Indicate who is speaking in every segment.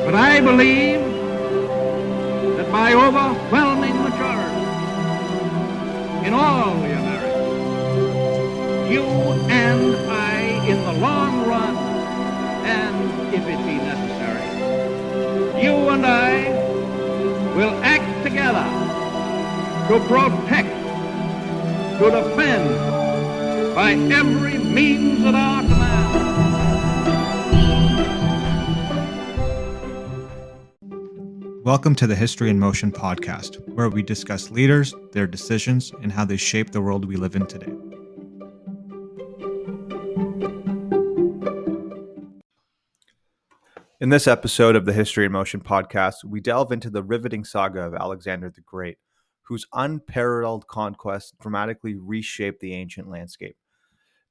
Speaker 1: But I believe that by overwhelming majority in all the Americas, you and I, in the long run, and if it be necessary, you and I will act together to protect, to defend, by every means at our command.
Speaker 2: Welcome to the History in Motion podcast, where we discuss leaders, their decisions, and how they shape the world we live in today. In this episode of the History in Motion podcast, we delve into the riveting saga of Alexander the Great, whose unparalleled conquest dramatically reshaped the ancient landscape.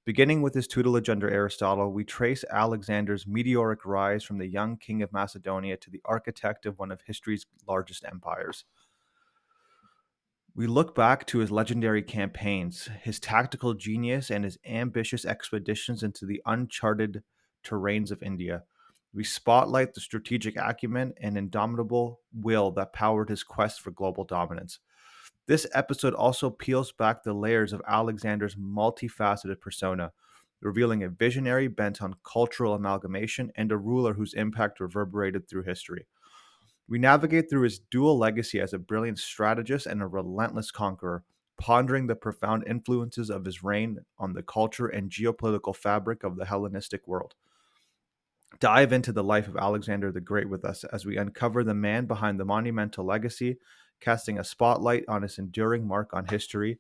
Speaker 2: Beginning with his tutelage under Aristotle, we trace Alexander's meteoric rise from the young king of Macedonia to the architect of one of history's largest empires. We look back to his legendary campaigns, his tactical genius, and his ambitious expeditions into the uncharted terrains of India. We spotlight the strategic acumen and indomitable will that powered his quest for global dominance. This episode also peels back the layers of Alexander's multifaceted persona, revealing a visionary bent on cultural amalgamation and a ruler whose impact reverberated through history. We navigate through his dual legacy as a brilliant strategist and a relentless conqueror, pondering the profound influences of his reign on the culture and geopolitical fabric of the Hellenistic world. Dive into the life of Alexander the Great with us as we uncover the man behind the monumental legacy, casting a spotlight on his enduring mark on history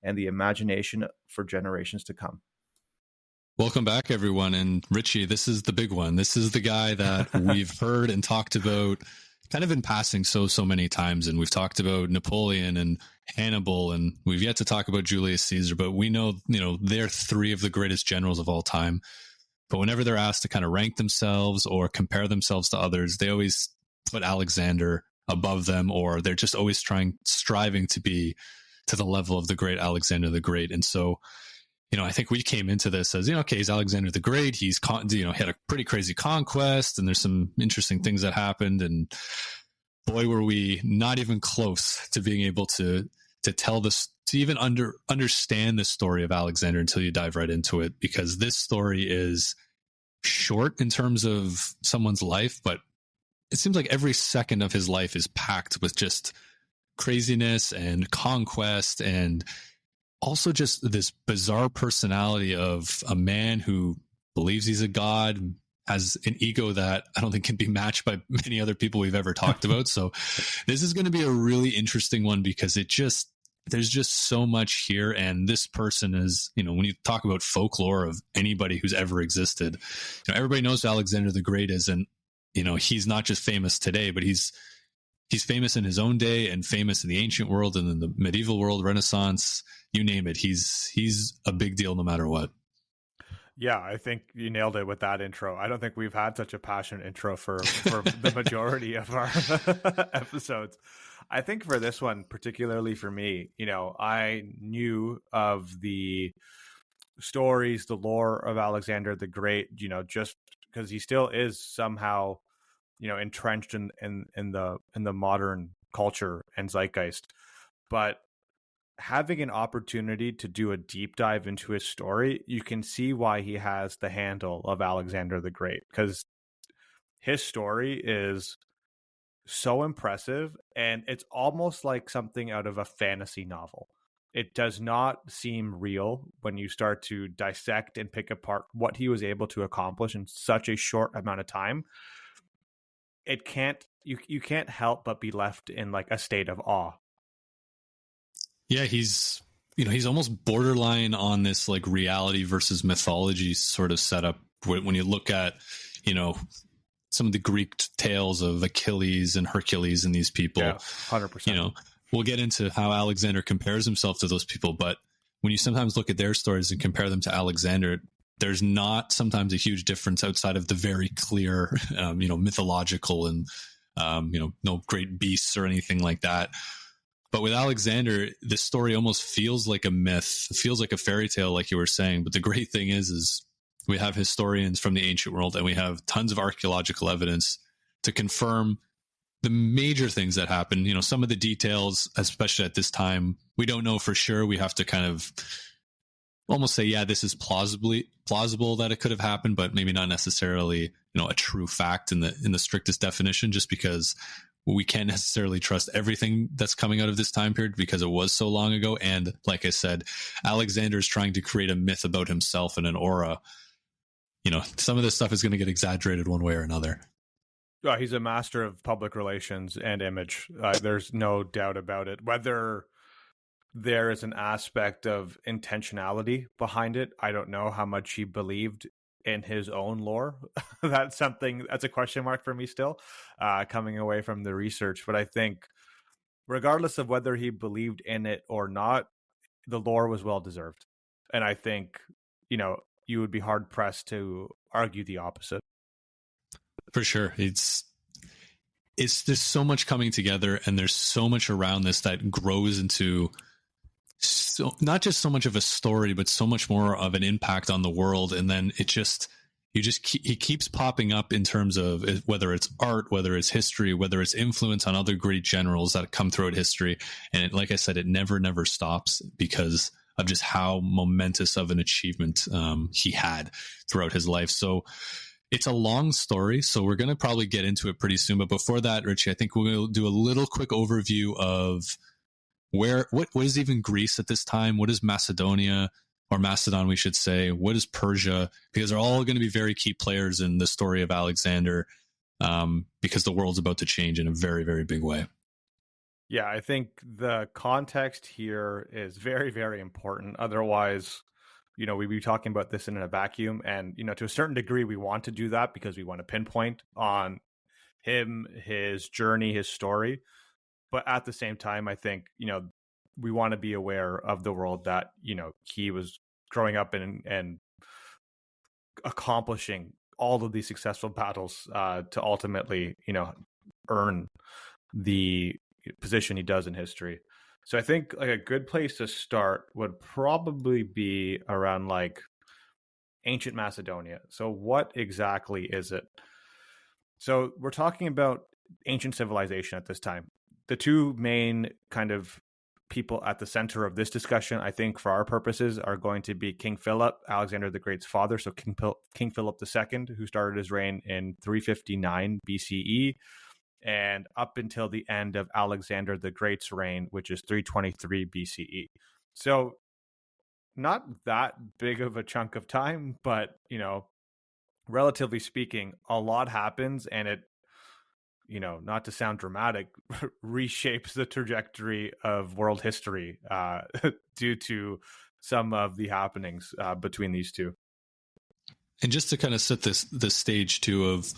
Speaker 2: and the imagination for generations to come.
Speaker 3: Welcome back, everyone. And Ritchie, this is the big one. This is the guy that we've heard and talked about kind of in passing so many times. And we've talked about Napoleon and Hannibal, and we've yet to talk about Julius Caesar, but we know, they're three of the greatest generals of all time. But whenever they're asked to kind of rank themselves or compare themselves to others, they always put Alexander above them, or they're just always striving to be to the level of the great Alexander the Great. And so, I think we came into this as, okay, he's Alexander the Great. He's, had a pretty crazy conquest, and there's some interesting things that happened. And boy, were we not even close to being able to tell this, to even understand the story of Alexander until you dive right into it, because this story is short in terms of someone's life, but it seems like every second of his life is packed with just craziness and conquest, and also just this bizarre personality of a man who believes he's a god, has an ego that I don't think can be matched by many other people we've ever talked about. So this is going to be a really interesting one, because there's just so much here. And this person is, when you talk about folklore of anybody who's ever existed, everybody knows who Alexander the Great is. And he's not just famous today, but he's famous in his own day and famous in the ancient world and in the medieval world, Renaissance, you name it. He's a big deal no matter what.
Speaker 4: Yeah, I think you nailed it with that intro. I don't think we've had such a passionate intro for the majority of our episodes. I think for this one, particularly for me, I knew of the stories, the lore of Alexander the Great, just because he still is somehow entrenched in the modern culture and zeitgeist. But having an opportunity to do a deep dive into his story, you can see why he has the handle of Alexander the Great, because his story is so impressive, and it's almost like something out of a fantasy novel. It does not seem real when you start to dissect and pick apart what he was able to accomplish in such a short amount of time. You can't help but be left in like a state of awe.
Speaker 3: Yeah, he's almost borderline on this like reality versus mythology sort of setup. When you look at, some of the Greek tales of Achilles and Hercules and these people,
Speaker 4: 100%.
Speaker 3: We'll get into how Alexander compares himself to those people. But when you sometimes look at their stories and compare them to Alexander, there's not sometimes a huge difference outside of the very clear, mythological and, no great beasts or anything like that. But with Alexander, this story almost feels like a myth. It feels like a fairy tale, like you were saying. But the great thing is we have historians from the ancient world, and we have tons of archaeological evidence to confirm the major things that happened. Some of the details, especially at this time, we don't know for sure. We have to kind of almost say, yeah, this is plausible that it could have happened, but maybe not necessarily, a true fact in the strictest definition, just because we can't necessarily trust everything that's coming out of this time period because it was so long ago. And like I said, Alexander is trying to create a myth about himself and an aura. Some of this stuff is going to get exaggerated one way or another.
Speaker 4: Oh, he's a master of public relations and image. There's no doubt about it. Whether there is an aspect of intentionality behind it, I don't know how much he believed in his own lore. That's a question mark for me still, coming away from the research. But I think regardless of whether he believed in it or not, the lore was well deserved. And I think, you would be hard pressed to argue the opposite.
Speaker 3: For sure. It's there's so much coming together, and there's so much around this that grows into not just so much of a story, but so much more of an impact on the world. And then he keeps popping up in terms of whether it's art, whether it's history, whether it's influence on other great generals that come throughout history. And like I said, it never stops because of just how momentous of an achievement he had throughout his life. So it's a long story, so we're going to probably get into it pretty soon. But before that, Richie, I think we're going to do a little quick overview of what is even Greece at this time? What is Macedonia, or Macedon, we should say? What is Persia? Because they're all going to be very key players in the story of Alexander, because the world's about to change in a very, very big way.
Speaker 4: Yeah, I think the context here is very, very important. Otherwise, we'd be talking about this in a vacuum. And, to a certain degree, we want to do that because we want to pinpoint on him, his journey, his story. But at the same time, I think, we want to be aware of the world that, he was growing up in and accomplishing all of these successful battles to ultimately, earn the position he does in history. So I think like a good place to start would probably be around like ancient Macedonia. So what exactly is it? So we're talking about ancient civilization at this time. The two main kind of people at the center of this discussion, I think for our purposes, are going to be King Philip, Alexander the Great's father. So King Philip II, who started his reign in 359 BCE. And up until the end of Alexander the Great's reign, which is 323 BCE. So not that big of a chunk of time, but, relatively speaking, a lot happens, and it, not to sound dramatic, reshapes the trajectory of world history due to some of the happenings between these two.
Speaker 3: And just to kind of set the stage too of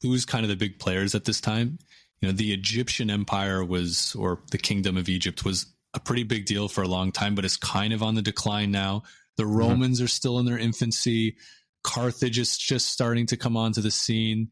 Speaker 3: who's kind of the big players at this time, the Egyptian Empire or the Kingdom of Egypt was a pretty big deal for a long time, but it's kind of on the decline now. The Romans are still in their infancy. Carthage is just starting to come onto the scene,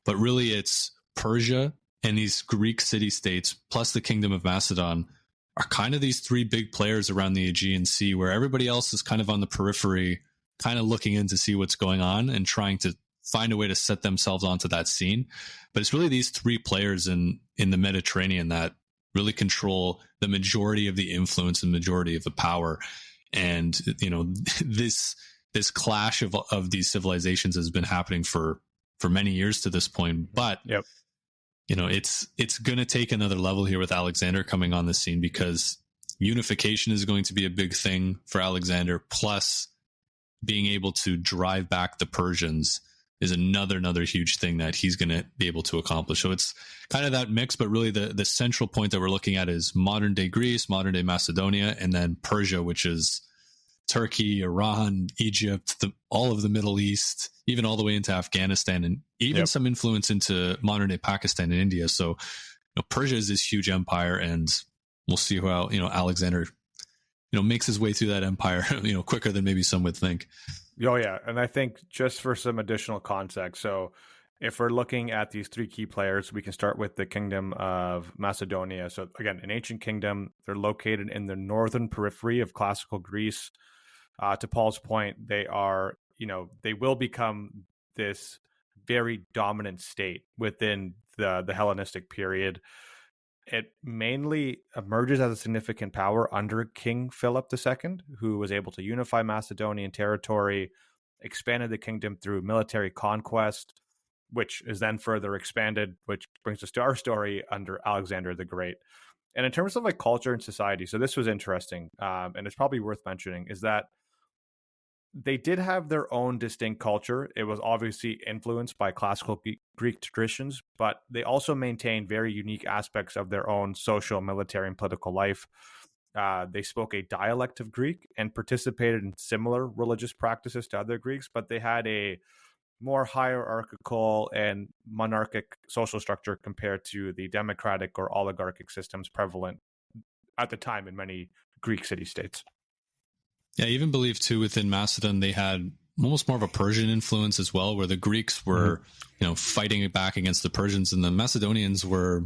Speaker 3: but really it's Persia and these Greek city-states plus the Kingdom of Macedon are kind of these three big players around the Aegean Sea, where everybody else is kind of on the periphery, kind of looking in to see what's going on and trying to find a way to set themselves onto that scene. But it's really these three players in the Mediterranean that really control the majority of the influence and majority of the power. And, this clash of these civilizations has been happening for many years to this point. But, it's going to take another level here with Alexander coming on the scene, because unification is going to be a big thing for Alexander, plus being able to drive back the Persians is another huge thing that he's going to be able to accomplish. So it's kind of that mix, but really the central point that we're looking at is modern day Greece, modern day Macedonia, and then Persia, which is Turkey, Iran, Egypt, all of the Middle East, even all the way into Afghanistan, and even some influence into modern day Pakistan and India. So Persia is this huge empire, and we'll see how Alexander makes his way through that empire quicker than maybe some would think.
Speaker 4: Oh, yeah. And I think just for some additional context, so if we're looking at these three key players, we can start with the Kingdom of Macedonia. So again, an ancient kingdom. They're located in the northern periphery of classical Greece. To Paul's point, they are, they will become this very dominant state within the Hellenistic period. It mainly emerges as a significant power under King Philip II, who was able to unify Macedonian territory, expanded the kingdom through military conquest, which is then further expanded, which brings us to our story under Alexander the Great. And in terms of like culture and society, so this was interesting, and it's probably worth mentioning, is that they did have their own distinct culture. It was obviously influenced by classical Greek traditions, but they also maintained very unique aspects of their own social, military, and political life. They spoke a dialect of Greek and participated in similar religious practices to other Greeks, but they had a more hierarchical and monarchic social structure compared to the democratic or oligarchic systems prevalent at the time in many Greek city-states.
Speaker 3: Yeah, I even believe too within Macedon they had almost more of a Persian influence as well, where the Greeks were, fighting back against the Persians, and the Macedonians were,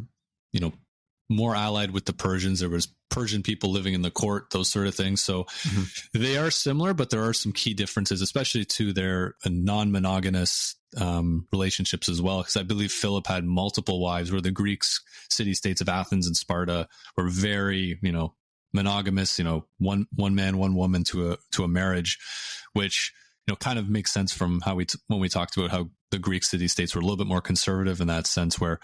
Speaker 3: more allied with the Persians. There was Persian people living in the court, those sort of things. So they are similar, but there are some key differences, especially to their non-monogamous relationships as well. Because I believe Philip had multiple wives, where the Greeks, city-states of Athens and Sparta, were very, monogamous, one man, one woman to a marriage, which, kind of makes sense from how when we talked about how the Greek city-states were a little bit more conservative in that sense, where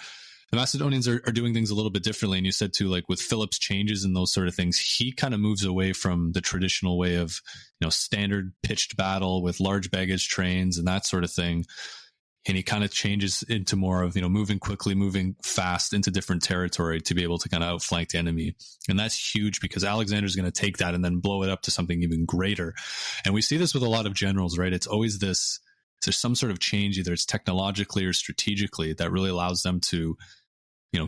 Speaker 3: the Macedonians are doing things a little bit differently. And you said too, like with Philip's changes and those sort of things, he kind of moves away from the traditional way of, standard pitched battle with large baggage trains and that sort of thing. And he kind of changes into more of, moving quickly, moving fast into different territory to be able to kind of outflank the enemy. And that's huge because Alexander's going to take that and then blow it up to something even greater. And we see this with a lot of generals, right? It's always there's some sort of change, either it's technologically or strategically, that really allows them to,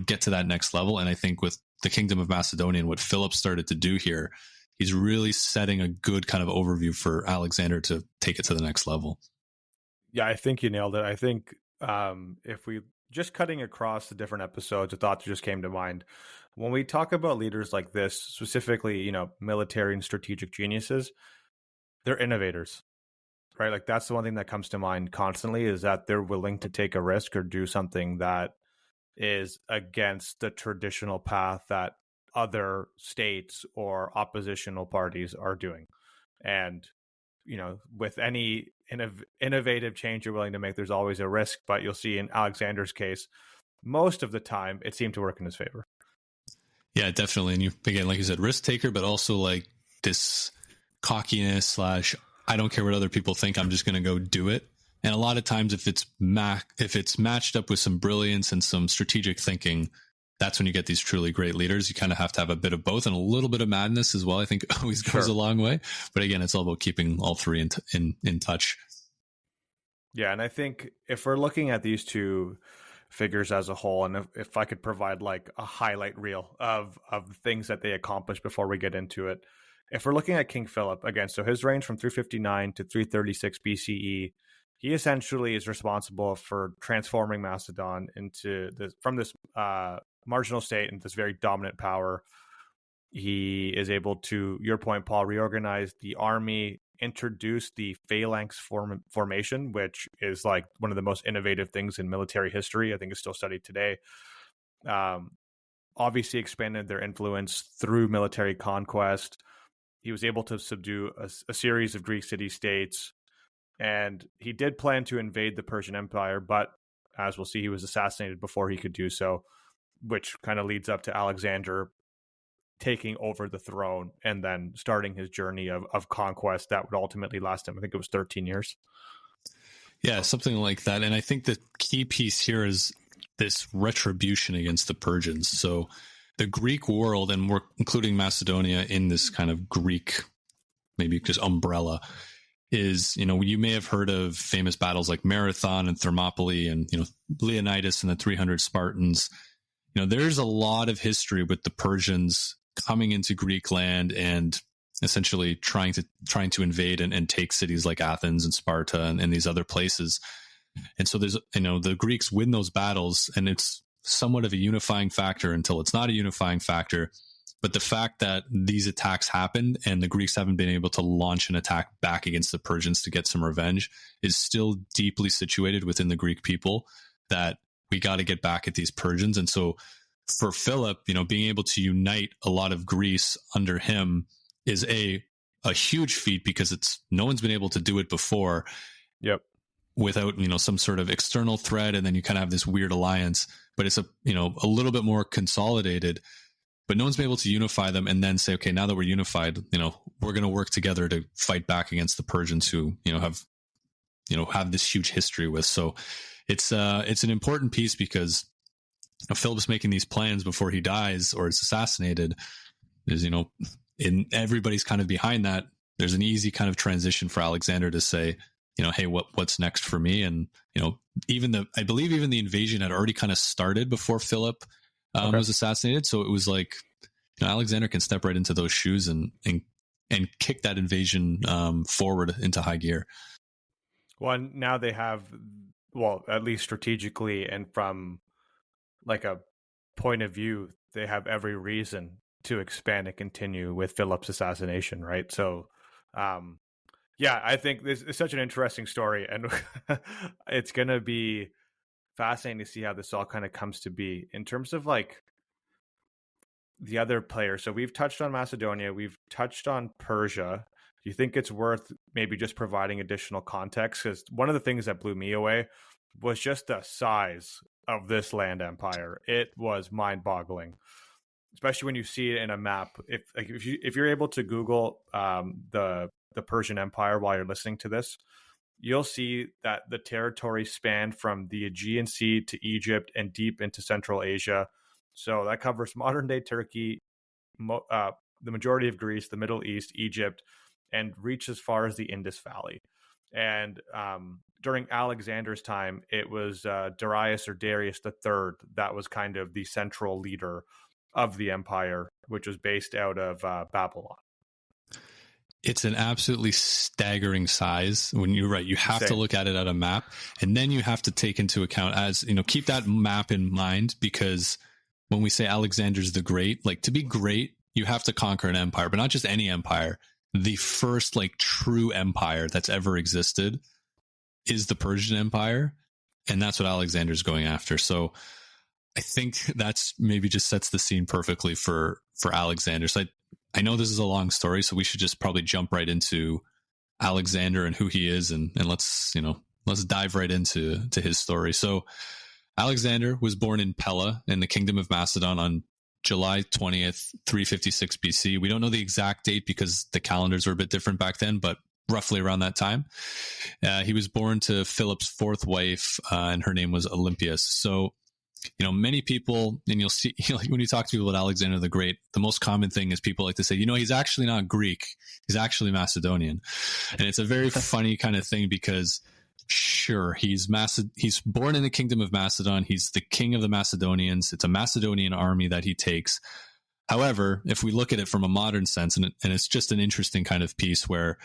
Speaker 3: get to that next level. And I think with the Kingdom of Macedonia and what Philip started to do here, he's really setting a good kind of overview for Alexander to take it to the next level.
Speaker 4: Yeah, I think you nailed it. I think if we just cutting across the different episodes, a thought that just came to mind. When we talk about leaders like this, specifically, military and strategic geniuses, they're innovators, right? Like that's the one thing that comes to mind constantly, is that they're willing to take a risk or do something that is against the traditional path that other states or oppositional parties are doing. And with any innovative change you're willing to make, there's always a risk. But you'll see in Alexander's case, most of the time, it seemed to work in his favor.
Speaker 3: Yeah, definitely. And again, like you said, risk taker, but also like this cockiness / I don't care what other people think, I'm just going to go do it. And a lot of times, if it's matched up with some brilliance and some strategic thinking, that's when you get these truly great leaders. You kind of have to have a bit of both and a little bit of madness as well. I think always goes a long way. But again, it's all about keeping all three in touch.
Speaker 4: Yeah, and I think if we're looking at these two figures as a whole, and if I could provide like a highlight reel of things that they accomplished before we get into it, if we're looking at King Philip again, so his reign from 359 to 336 BCE, he essentially is responsible for transforming Macedon from this marginal state into this very dominant power. He is able to, your point, Paul, reorganize the army, introduce the phalanx formation, which is like one of the most innovative things in military history. I think it's still studied today. Obviously expanded their influence through military conquest. He was able to subdue a series of Greek city-states, and he did plan to invade the Persian Empire, but as we'll see, he was assassinated before he could do so, which kind of leads up to Alexander taking over the throne and then starting his journey of conquest that would ultimately last him, I think it was 13 years.
Speaker 3: Yeah, something like that. And I think the key piece here is this retribution against the Persians. So the Greek world, and we're including Macedonia in this kind of Greek, maybe just umbrella, is, you may have heard of famous battles like Marathon and Thermopylae and, Leonidas and the 300 Spartans. There's a lot of history with the Persians coming into Greek land and essentially trying to invade and take cities like Athens and Sparta and these other places. And so there's, the Greeks win those battles, and it's somewhat of a unifying factor until it's not a unifying factor. But the fact that these attacks happened and the Greeks haven't been able to launch an attack back against the Persians to get some revenge is still deeply situated within the Greek people, that we got to get back at these Persians. And so for Philip, being able to unite a lot of Greece under him is a huge feat, because no one's been able to do it before.
Speaker 4: Yep.
Speaker 3: Without, some sort of external threat. And then you kind of have this weird alliance, but it's a little bit more consolidated. But no one's been able to unify them and then say, okay, now that we're unified, we're going to work together to fight back against the Persians who, have this huge history with. So it's an important piece, because Philip's making these plans before he dies or is assassinated. There's, and everybody's kind of behind that. There's an easy kind of transition for Alexander to say, hey, what's next for me? And, I believe even the invasion had already kind of started before Philip was assassinated. So it was like, Alexander can step right into those shoes and kick that invasion forward into high gear.
Speaker 4: Well, now they have, at least strategically and from like a point of view, they have every reason to expand and continue with Philip's assassination, right? So, I think this is such an interesting story, and it's going to be fascinating to see how this all kind of comes to be in terms of like the other players. So we've touched on Macedonia, we've touched on Persia. Do you think it's worth maybe just providing additional context? Because one of the things that blew me away was just the size of this land empire. It was mind-boggling, especially when you see it in a map. If you're able to Google the Persian Empire while you're listening to this, you'll see that the territory spanned from the Aegean Sea to Egypt and deep into Central Asia. So that covers modern-day Turkey, the majority of Greece, the Middle East, Egypt, and reach as far as the Indus Valley. And during Alexander's time, it was Darius III that was kind of the central leader of the empire, which was based out of Babylon.
Speaker 3: It's an absolutely staggering size. When you're right, you have to look at it at a map, and then you have to take into account, as keep that map in mind, because when we say Alexander's the Great, like, to be great, you have to conquer an empire, but not just any empire. The first true empire that's ever existed is the Persian Empire, and that's what Alexander's going after. So I think that's maybe just sets the scene perfectly for Alexander. So I know this is a long story, so we should just probably jump right into Alexander and who he is, and let's dive right into his story. So Alexander was born in Pella in the Kingdom of Macedon on July 20th, 356 BC. We don't know the exact date because the calendars were a bit different back then, but roughly around that time. He was born to Philip's fourth wife, and her name was Olympias. So, many people, and you'll see, when you talk to people about Alexander the Great, the most common thing is people like to say, he's actually not Greek. He's actually Macedonian. And it's a very funny kind of thing, because sure, he's born in the Kingdom of Macedon. He's the king of the Macedonians. It's a Macedonian army that he takes. However, if we look at it from a modern sense, and it's just an interesting kind of piece where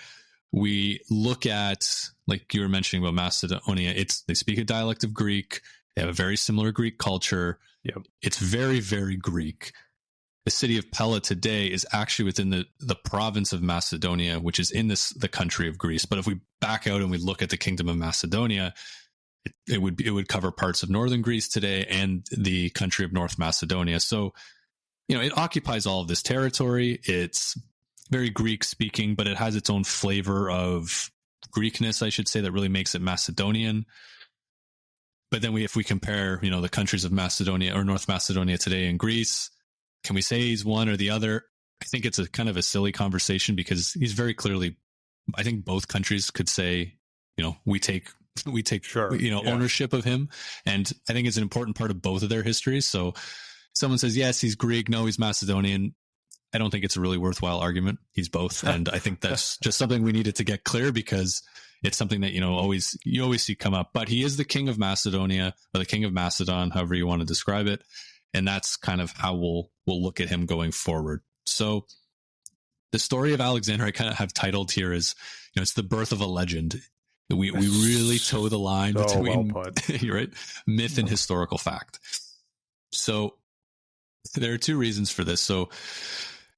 Speaker 3: we look at, like you were mentioning about Macedonia, they speak a dialect of Greek. They have a very similar Greek culture.
Speaker 4: Yep.
Speaker 3: It's very, very Greek. The city of Pella today is actually within the province of Macedonia, which is in the country of Greece. But if we back out and we look at the Kingdom of Macedonia, it would cover parts of northern Greece today and the country of North Macedonia. So, it occupies all of this territory. It's very Greek speaking, but it has its own flavor of Greekness, I should say, that really makes it Macedonian. But then if we compare, the countries of Macedonia or North Macedonia today and Greece, can we say he's one or the other? I think it's a kind of a silly conversation, because he's very clearly, I think both countries could say, we take
Speaker 4: sure,
Speaker 3: ownership of him. And I think it's an important part of both of their histories. So someone says, yes, he's Greek. No, he's Macedonian. I don't think it's a really worthwhile argument. He's both. And I think that's just something we needed to get clear, because it's something that, you always see come up. But he is the king of Macedonia, or the king of Macedon, however you want to describe it. And that's kind of how we'll look at him going forward. So the story of Alexander, I kind of have titled here as, it's the birth of a legend. We really toe the line between
Speaker 4: well put.
Speaker 3: right, myth and historical fact. So There are two reasons for this. So,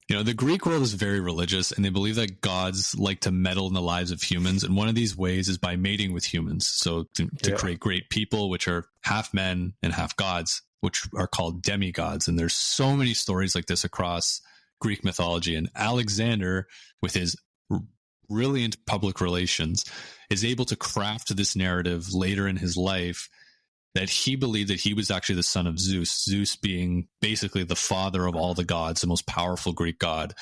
Speaker 3: the Greek world is very religious, and they believe that gods like to meddle in the lives of humans. And one of these ways is by mating with humans. So to create great people, which are half men and half gods, which are called demigods. And there's so many stories like this across Greek mythology. And Alexander, with his brilliant public relations, is able to craft this narrative later in his life that he believed that he was actually the son of Zeus being basically the father of all the gods, the most powerful Greek god.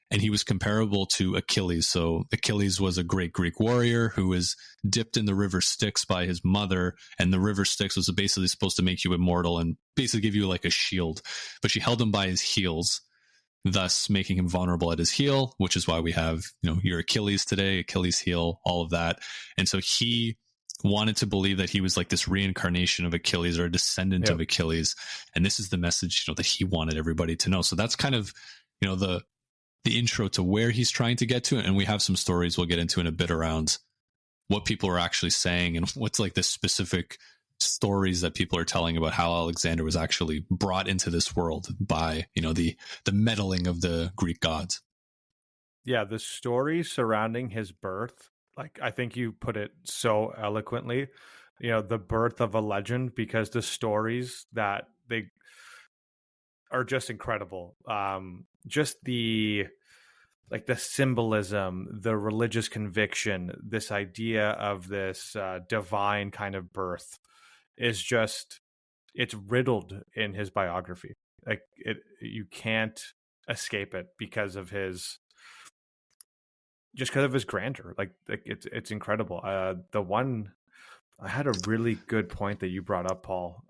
Speaker 3: And he was comparable to Achilles. So Achilles was a great Greek warrior who was dipped in the river Styx by his mother. And the river Styx was basically supposed to make you immortal and basically give you like a shield. But she held him by his heels, thus making him vulnerable at his heel, which is why we have, your Achilles today, Achilles heel, all of that. And so he wanted to believe that he was like this reincarnation of Achilles or a descendant of Achilles. And this is the message, that he wanted everybody to know. So that's kind of, the intro to where he's trying to get to. And we have some stories we'll get into in a bit around what people are actually saying and what's like the specific stories that people are telling about how Alexander was actually brought into this world by, the meddling of the Greek gods.
Speaker 4: Yeah, the story surrounding his birth, like I think you put it so eloquently, the birth of a legend, because the stories that they are just incredible. Just the symbolism, the religious conviction, this idea of this divine kind of birth is it's riddled in his biography. Like you can't escape it because of his grandeur. Like it's incredible. The one, I had a really good point that you brought up, Paul.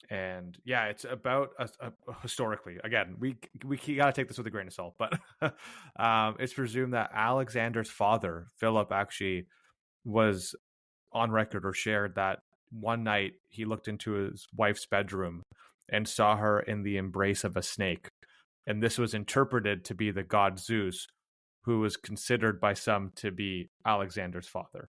Speaker 4: And yeah, it's about historically. Again, we gotta take this with a grain of salt, but it's presumed that Alexander's father, Philip, actually was on record or shared that one night he looked into his wife's bedroom and saw her in the embrace of a snake, and this was interpreted to be the god Zeus, who was considered by some to be Alexander's father.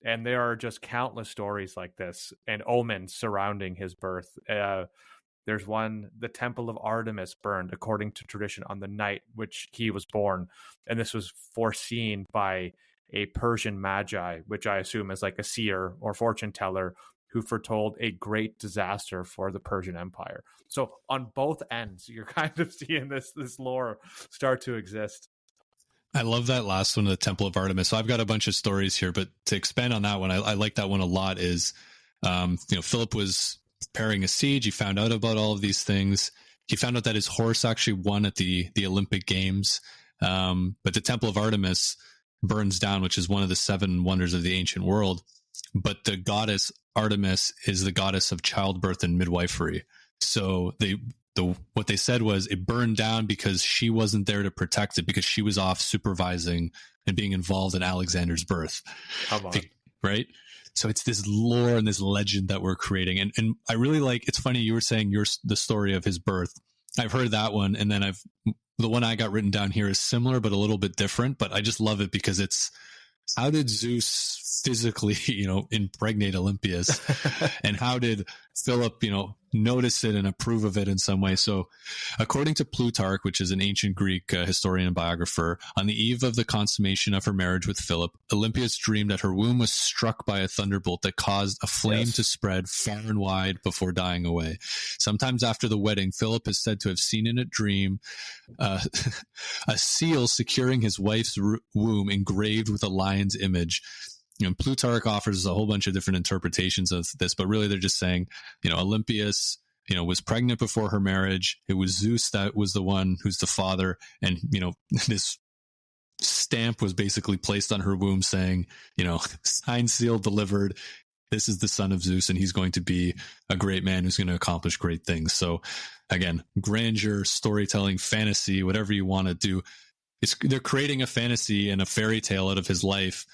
Speaker 4: And there are just countless stories like this and omens surrounding his birth. There's one, the temple of Artemis burned according to tradition on the night which he was born. And this was foreseen by a Persian magi, which I assume is like a seer or fortune teller, who foretold a great disaster for the Persian Empire. So on both ends, you're kind of seeing this lore start to exist.
Speaker 3: I love that last one, the Temple of Artemis. So I've got a bunch of stories here, but to expand on that one, I like that one a lot. Is Philip was preparing a siege. He found out about all of these things. He found out that his horse actually won at the Olympic Games. But the Temple of Artemis burns down, which is one of the 7 wonders of the ancient world. But the goddess Artemis is the goddess of childbirth and midwifery. So what they said was it burned down because she wasn't there to protect it, because she was off supervising and being involved in Alexander's birth.
Speaker 4: Come on.
Speaker 3: Right? So it's this lore and this legend that we're creating. And I really like, it's funny, you were saying the story of his birth. I've heard that one. And then the one I got written down here is similar, but a little bit different. But I just love it because it's, how did Zeus physically, impregnate Olympias? And how did Philip, notice it and approve of it in some way? So according to Plutarch, which is an ancient Greek historian and biographer, on the eve of the consummation of her marriage with Philip, Olympias dreamed that her womb was struck by a thunderbolt that caused a flame to spread far and wide before dying away. Sometimes after the wedding, Philip is said to have seen in a dream a seal securing his wife's womb engraved with a lion's image. Plutarch offers a whole bunch of different interpretations of this, but really they're just saying, Olympias, was pregnant before her marriage. It was Zeus that was the one who's the father. And, this stamp was basically placed on her womb saying, signed, sealed, delivered. This is the son of Zeus, and he's going to be a great man who's going to accomplish great things. So again, grandeur, storytelling, fantasy, whatever you want to do. They're creating a fantasy and a fairy tale out of his life.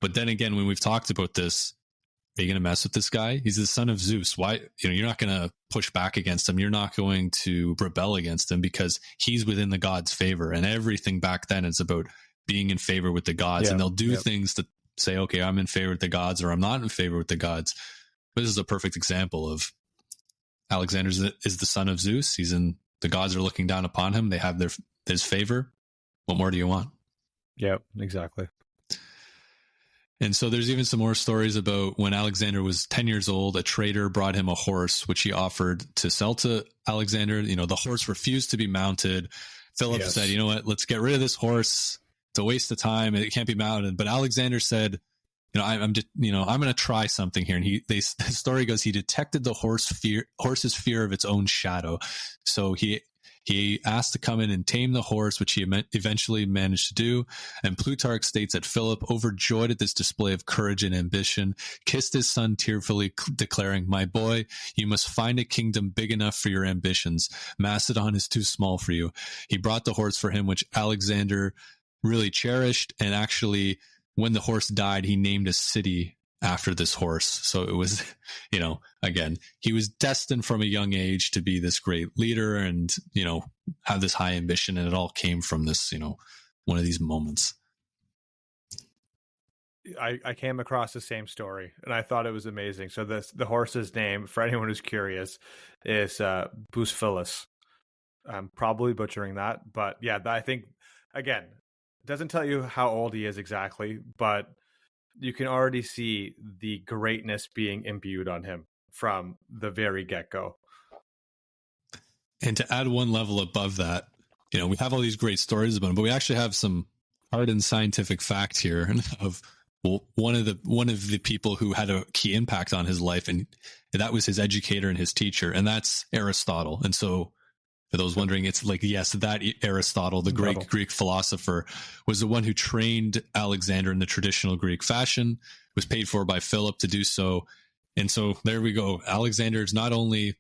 Speaker 3: But then again, when we've talked about this, are you going to mess with this guy? He's the son of Zeus. Why? You're not going to push back against him. You're not going to rebel against him because he's within the gods' favor. And everything back then is about being in favor with the gods. And they'll do things to say, okay, I'm in favor with the gods or I'm not in favor with the gods. This is a perfect example of Alexander is the son of Zeus. The gods are looking down upon him. They have his favor. What more do you want?
Speaker 4: Yep, exactly.
Speaker 3: And so there's even some more stories about when Alexander was 10 years old, a trader brought him a horse, which he offered to sell to Alexander. The horse refused to be mounted. Philip said, you know what, let's get rid of this horse. It's a waste of time. It can't be mounted. But Alexander said, I'm going to try something here. And the story goes, he detected the horse's fear of its own shadow. So he asked to come in and tame the horse, which he eventually managed to do. And Plutarch states that Philip, overjoyed at this display of courage and ambition, kissed his son tearfully, declaring, "My boy, you must find a kingdom big enough for your ambitions. Macedon is too small for you." He brought the horse for him, which Alexander really cherished. And actually, when the horse died, he named a city after this horse. So it was, again, he was destined from a young age to be this great leader and, have this high ambition. And it all came from this, one of these moments.
Speaker 4: I came across the same story and I thought it was amazing. So the horse's name, for anyone who's curious, is Bucephalus. I'm probably butchering that, but yeah, I think, again, it doesn't tell you how old he is exactly, but you can already see the greatness being imbued on him from the very get-go.
Speaker 3: And to add one level above that, we have all these great stories about him, but we actually have some hard and scientific fact here of one of the people who had a key impact on his life, and that was his educator and his teacher, and that's Aristotle. And so, for those wondering, it's like, yes, that Aristotle, the great Greek philosopher, was the one who trained Alexander in the traditional Greek fashion, was paid for by Philip to do so. And so there we go. Alexander is not only,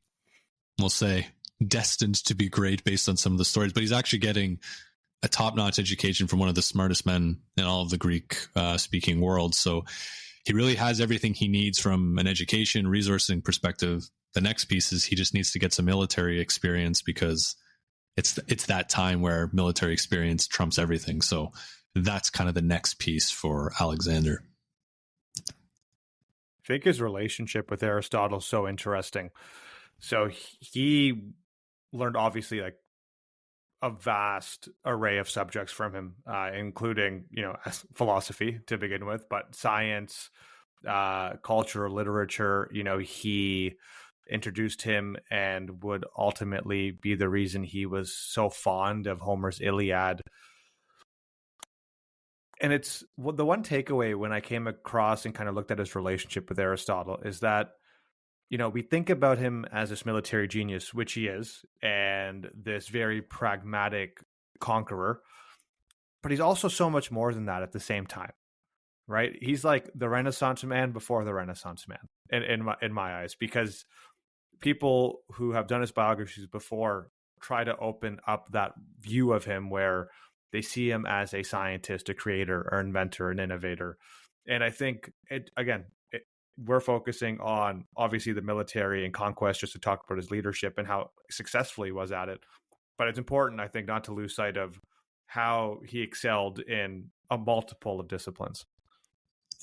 Speaker 3: we'll say, destined to be great based on some of the stories, but he's actually getting a top-notch education from one of the smartest men in all of the Greek-speaking world. So he really has everything he needs from an education, resourcing perspective. The next piece is he just needs to get some military experience because it's that time where military experience trumps everything. So that's kind of the next piece for Alexander.
Speaker 4: I think his relationship with Aristotle is so interesting. So he learned obviously like a vast array of subjects from him, including, philosophy to begin with, but science, culture, literature. He introduced him and would ultimately be the reason he was so fond of Homer's Iliad. And it's the one takeaway when I came across and kind of looked at his relationship with Aristotle is that, we think about him as this military genius, which he is, and this very pragmatic conqueror, but he's also so much more than that at the same time, right? He's like the Renaissance man before the Renaissance man in my eyes, because people who have done his biographies before try to open up that view of him where they see him as a scientist, a creator, or inventor, an innovator. And I think, we're focusing on, obviously, the military and conquest just to talk about his leadership and how successful he was at it. But it's important, I think, not to lose sight of how he excelled in a multiple of disciplines.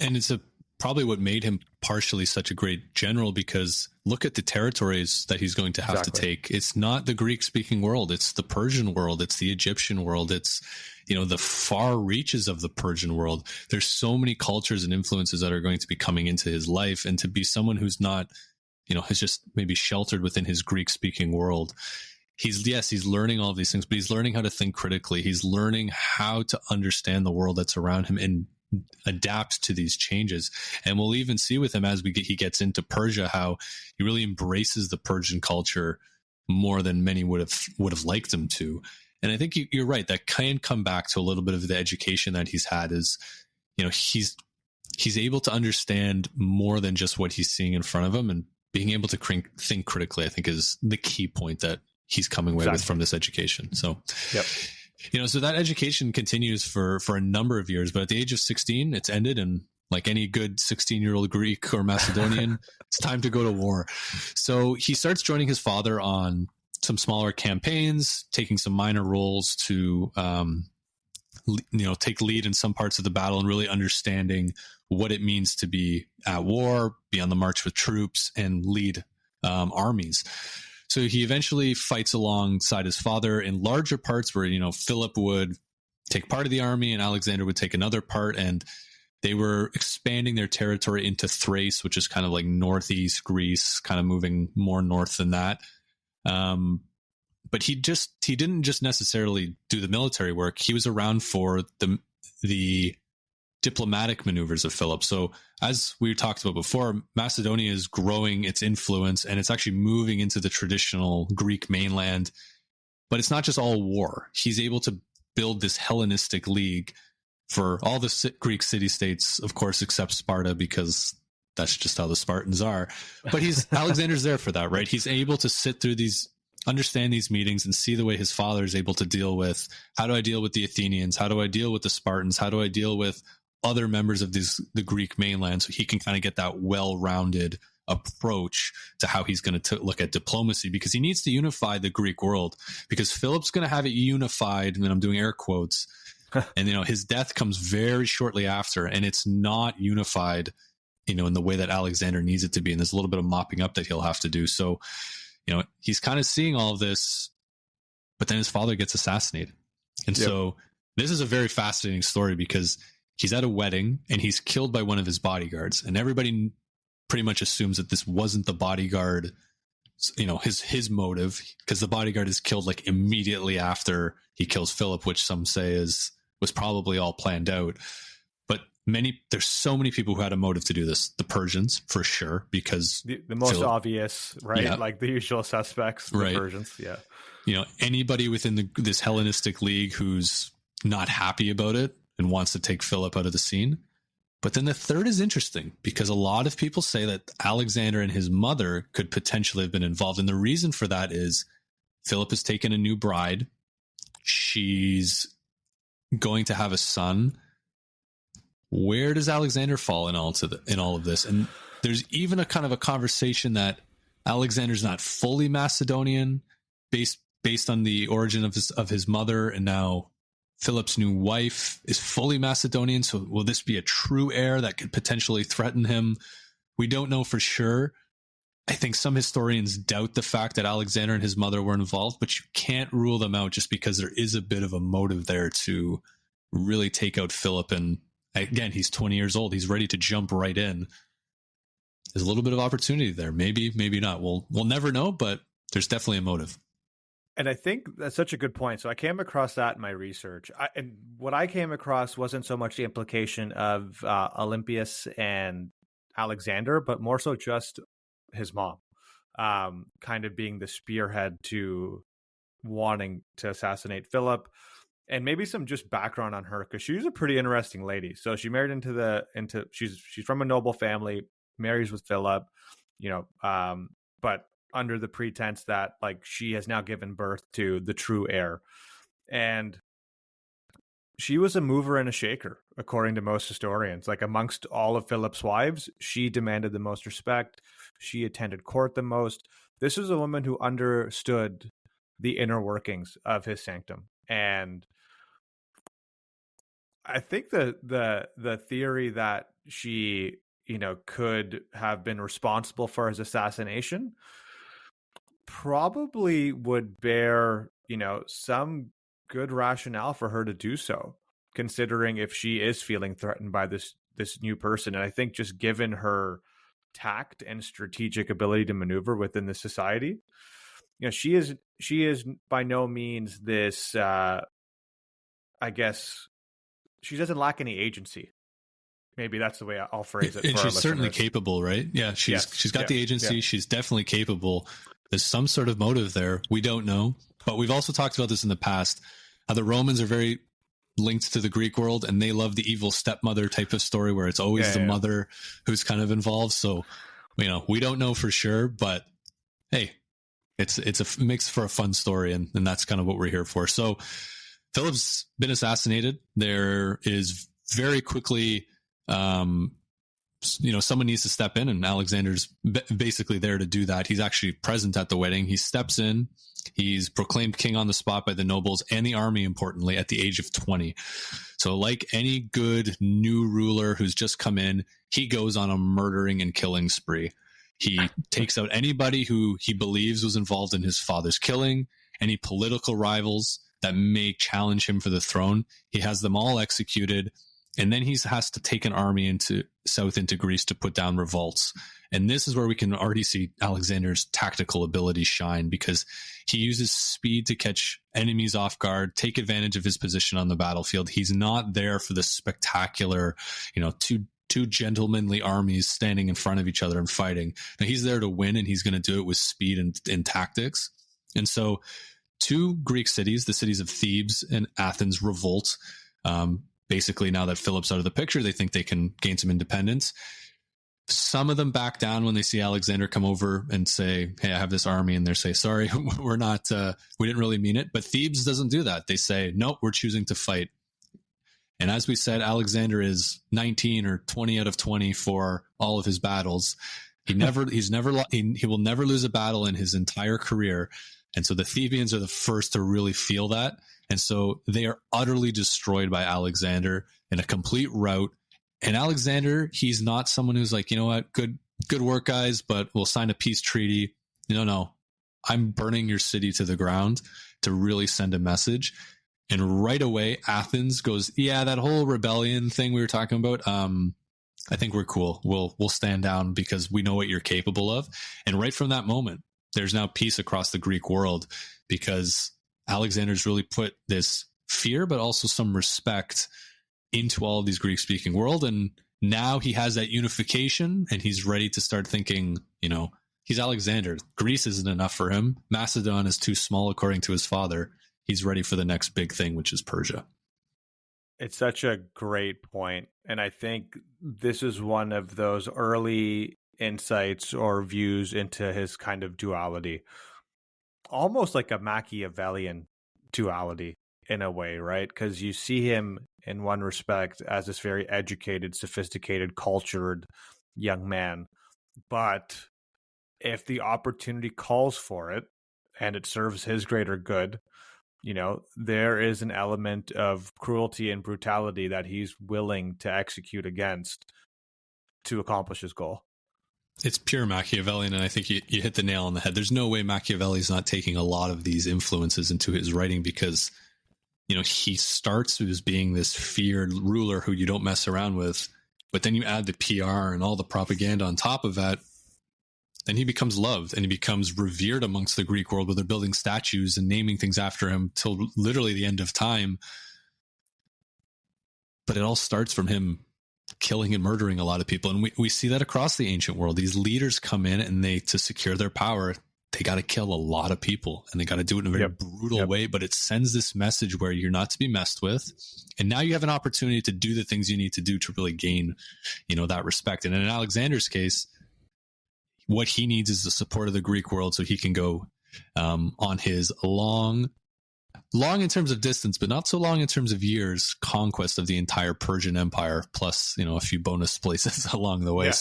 Speaker 3: And it's probably what made him partially such a great general, because look at the territories that he's going to have to take. It's not the Greek-speaking world. It's the Persian world. It's the Egyptian world. It's, the far reaches of the Persian world. There's so many cultures and influences that are going to be coming into his life. And to be someone who's not, has just maybe sheltered within his Greek-speaking world, he's learning all of these things, but he's learning how to think critically. He's learning how to understand the world that's around him and adapt to these changes. And we'll even see with him as he gets into Persia, how he really embraces the Persian culture more than many would have liked him to. And I think you're right. That can come back to a little bit of the education that he's had is, he's able to understand more than just what he's seeing in front of him, and being able to think critically, I think, is the key point that he's coming away with from this education. So,
Speaker 4: yep.
Speaker 3: So that education continues for a number of years, but at the age of 16, it's ended. And like any good 16-year-old Greek or Macedonian, it's time to go to war. So he starts joining his father on some smaller campaigns, taking some minor roles to, take lead in some parts of the battle, and really understanding what it means to be at war, be on the march with troops, and lead armies. So he eventually fights alongside his father in larger parts where, Philip would take part of the army and Alexander would take another part. And they were expanding their territory into Thrace, which is kind of like northeast Greece, kind of moving more north than that. But he didn't just necessarily do the military work. He was around for the diplomatic maneuvers of Philip. So as we talked about before, Macedonia is growing its influence and it's actually moving into the traditional Greek mainland. But it's not just all war. He's able to build this Hellenistic league for all the Greek city-states, of course, except Sparta, because that's just how the Spartans are. But Alexander's there for that, right? He's able to sit through understand these meetings and see the way his father is able to deal with, how do I deal with the Athenians? How do I deal with the Spartans? How do I deal with other members of the Greek mainland? So he can kind of get that well-rounded approach to how he's going to look at diplomacy, because he needs to unify the Greek world, because Philip's going to have it unified, and I'm doing air quotes, and his death comes very shortly after, and it's not unified, in the way that Alexander needs it to be, and there's a little bit of mopping up that he'll have to do. So, he's kind of seeing all of this, but then his father gets assassinated. And so this is a very fascinating story, because he's at a wedding and he's killed by one of his bodyguards, and everybody pretty much assumes that this wasn't the bodyguard, his motive, because the bodyguard is killed like immediately after he kills Philip, which some say was probably all planned out. But there's so many people who had a motive to do this. The Persians, for sure, because
Speaker 4: the most obvious, right?
Speaker 3: Yeah.
Speaker 4: Like the usual suspects, the
Speaker 3: right.
Speaker 4: Persians. Yeah.
Speaker 3: Anybody within this Hellenistic league who's not happy about it and wants to take Philip out of the scene. But then the third is interesting, because a lot of people say that Alexander and his mother could potentially have been involved. And the reason for that is Philip has taken a new bride. She's going to have a son. Where does Alexander fall in all of this? And there's even a kind of a conversation that Alexander's not fully Macedonian, based on the origin of his mother, and now Philip's new wife is fully Macedonian. So will this be a true heir that could potentially threaten him? We don't know for sure. I think some historians doubt the fact that Alexander and his mother were involved, but you can't rule them out, just because there is a bit of a motive there to really take out Philip. And again, he's 20 years old. He's ready to jump right in. There's a little bit of opportunity there. Maybe, maybe not. We'll never know, but there's definitely a motive.
Speaker 4: And I think that's such a good point. So I came across that in my research. And what I came across wasn't so much the implication of Olympias and Alexander, but more so just his mom, kind of being the spearhead to wanting to assassinate Philip. And maybe some just background on her, because she's a pretty interesting lady. So she married into she's from a noble family, marries with Philip, but under the pretense that like she has now given birth to the true heir. And she was a mover and a shaker, according to most historians. Like amongst all of Philip's wives, she demanded the most respect. She attended court the most. This is a woman who understood the inner workings of his sanctum. And I think the theory that she, could have been responsible for his assassination probably would bear, some good rationale for her to do so, considering if she is feeling threatened by this new person. And I think just given her tact and strategic ability to maneuver within the society, she is by no means this, I guess she doesn't lack any agency. Maybe that's the way I'll phrase it.
Speaker 3: And
Speaker 4: for
Speaker 3: she's certainly capable, right? Yeah, she's got the agency. Yeah. She's definitely capable. There's some sort of motive there. We don't know. But we've also talked about this in the past. How the Romans are very linked to the Greek world, and they love the evil stepmother type of story where it's always the mother who's kind of involved. So, we don't know for sure, but hey, it makes for a fun story, and that's kind of what we're here for. So Philip's been assassinated. There is very quickly, someone needs to step in, and Alexander's basically there to do that. He's actually present at the wedding. He steps in. He's proclaimed king on the spot by the nobles and the army, importantly, at the age of 20. So like any good new ruler who's just come in, he goes on a murdering and killing spree. He takes out anybody who he believes was involved in his father's killing, any political rivals that may challenge him for the throne. He has them all executed. And then he has to take an army into Greece to put down revolts. And this is where we can already see Alexander's tactical ability shine, because he uses speed to catch enemies off guard, take advantage of his position on the battlefield. He's not there for the spectacular, two gentlemanly armies standing in front of each other and fighting. Now, he's there to win, and he's going to do it with speed and tactics. And so 2 Greek cities, the cities of Thebes and Athens, revolt. Basically, now that Philip's out of the picture, they think they can gain some independence. Some of them back down when they see Alexander come over and say, hey, I have this army. And they say, sorry, we didn't really mean it. But Thebes doesn't do that. They say, nope, we're choosing to fight. And as we said, Alexander is 19 or 20 out of 20 for all of his battles. He will never lose a battle in his entire career. And so the Thebans are the first to really feel that. And so they are utterly destroyed by Alexander in a complete rout. And Alexander, he's not someone who's like, you know what, good work, guys, but we'll sign a peace treaty. No, I'm burning your city to the ground to really send a message. And right away, Athens goes, yeah, that whole rebellion thing we were talking about, I think we're cool. We'll stand down because we know what you're capable of. And right from that moment, there's now peace across the Greek world, because Alexander's really put this fear, but also some respect into all of these Greek-speaking world. And now he has that unification, and he's ready to start thinking, he's Alexander. Greece isn't enough for him. Macedon is too small, according to his father. He's ready for the next big thing, which is Persia.
Speaker 4: It's such a great point. And I think this is one of those early insights or views into his kind of duality, almost like a Machiavellian duality in a way, right? Because you see him in one respect as this very educated, sophisticated, cultured young man. But if the opportunity calls for it and it serves his greater good, there is an element of cruelty and brutality that he's willing to execute against to accomplish his goal.
Speaker 3: It's pure Machiavellian, and I think you hit the nail on the head. There's no way Machiavelli's not taking a lot of these influences into his writing, because, he starts as being this feared ruler who you don't mess around with, but then you add the PR and all the propaganda on top of that, and he becomes loved, and he becomes revered amongst the Greek world, where they're building statues and naming things after him till literally the end of time. But it all starts from him killing and murdering a lot of people. And we see that across the ancient world. These leaders come in, and to secure their power, they got to kill a lot of people, and they got to do it in a very brutal way. But it sends this message where you're not to be messed with. And now you have an opportunity to do the things you need to do to really gain, that respect. And in Alexander's case, what he needs is the support of the Greek world, so he can go on his long in terms of distance, but not so long in terms of years, conquest of the entire Persian Empire, plus, a few bonus places along the way.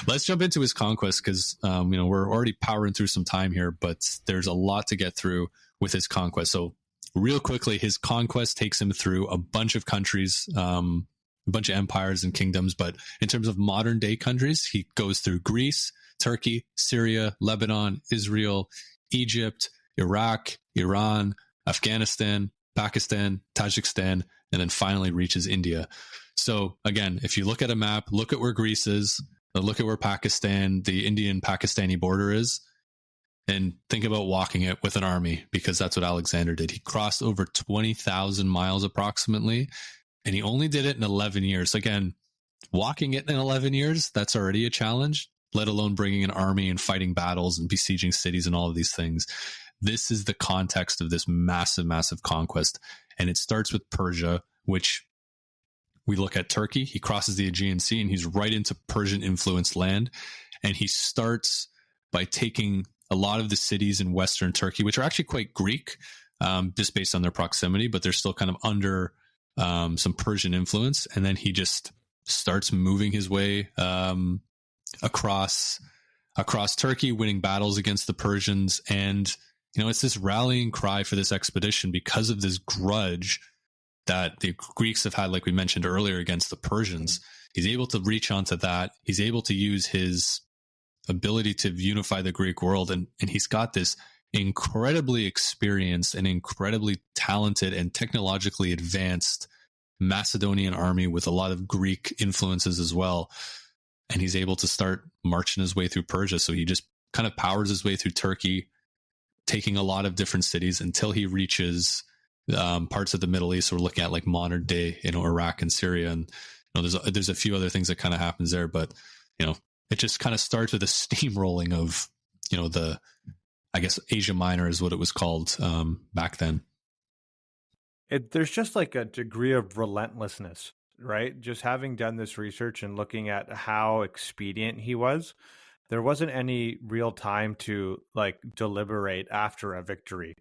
Speaker 3: Let's jump into his conquest, because, we're already powering through some time here, but there's a lot to get through with his conquest. So real quickly, his conquest takes him through a bunch of countries, a bunch of empires and kingdoms. But in terms of modern day countries, he goes through Greece, Turkey, Syria, Lebanon, Israel, Egypt, Iraq, Iran, Afghanistan, Pakistan, Tajikistan, and then finally reaches India. So again, if you look at a map, look at where Greece is, look at where Pakistan, the Indian-Pakistani border is, and think about walking it with an army, because that's what Alexander did. He crossed over 20,000 miles approximately, and he only did it in 11 years. Again, walking it in 11 years, that's already a challenge, let alone bringing an army and fighting battles and besieging cities and all of these things. This is the context of this massive, massive conquest. And it starts with Persia, which we look at Turkey. He crosses the Aegean Sea, and he's right into Persian influenced land. And he starts by taking a lot of the cities in Western Turkey, which are actually quite Greek, just based on their proximity, but they're still kind of under some Persian influence. And then he just starts moving his way across Turkey, winning battles against the Persians. And it's this rallying cry for this expedition because of this grudge that the Greeks have had, like we mentioned earlier, against the Persians. He's able to reach onto that. He's able to use his ability to unify the Greek world. And he's got this incredibly experienced and incredibly talented and technologically advanced Macedonian army with a lot of Greek influences as well. And he's able to start marching his way through Persia. So he just kind of powers his way through Turkey, taking a lot of different cities until he reaches parts of the Middle East. We're looking at like modern day, Iraq and Syria. And there's a few other things that kind of happens there, but it just kind of starts with a steamrolling of, I guess Asia Minor is what it was called back then.
Speaker 4: There's just like a degree of relentlessness, right? Just having done this research and looking at how expedient he was, there wasn't any real time to like deliberate after a victory.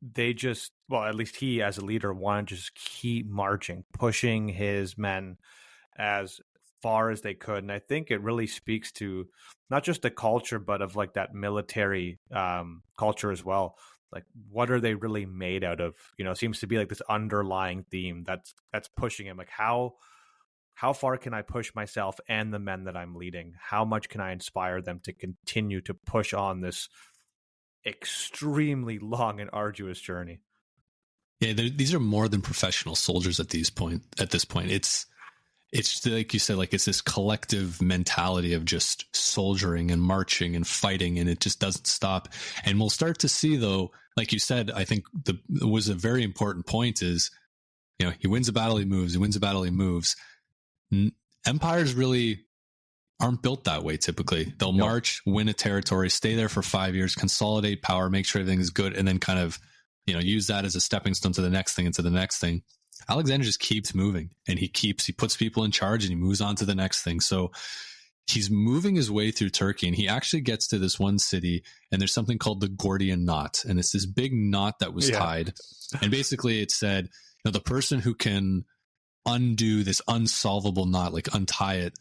Speaker 4: They just, well, at least he as a leader wanted to just keep marching, pushing his men as far as they could. And I think it really speaks to not just the culture, but of like that military culture as well. Like, what are they really made out of? It seems to be like this underlying theme that's pushing him. Like, how far can I push myself and the men that I'm leading? How much can I inspire them to continue to push on this extremely long and arduous journey?
Speaker 3: Yeah, these are more than professional soldiers at this point. It's like you said, like it's this collective mentality of just soldiering and marching and fighting, and it just doesn't stop. And we'll start to see, though, like you said, I think was a very important point is, he wins a battle, he moves. He wins a battle, he moves. Empires really aren't built that way. Typically, they'll march, win a territory, stay there for 5 years, consolidate power, make sure everything is good, and then kind of, use that as a stepping stone to the next thing and to the next thing. Alexander just keeps moving, and he puts people in charge, and he moves on to the next thing. So he's moving his way through Turkey, and he actually gets to this one city, and there's something called the Gordian knot, and it's this big knot that was tied. And basically it said, the person who can undo this unsolvable knot, like untie it,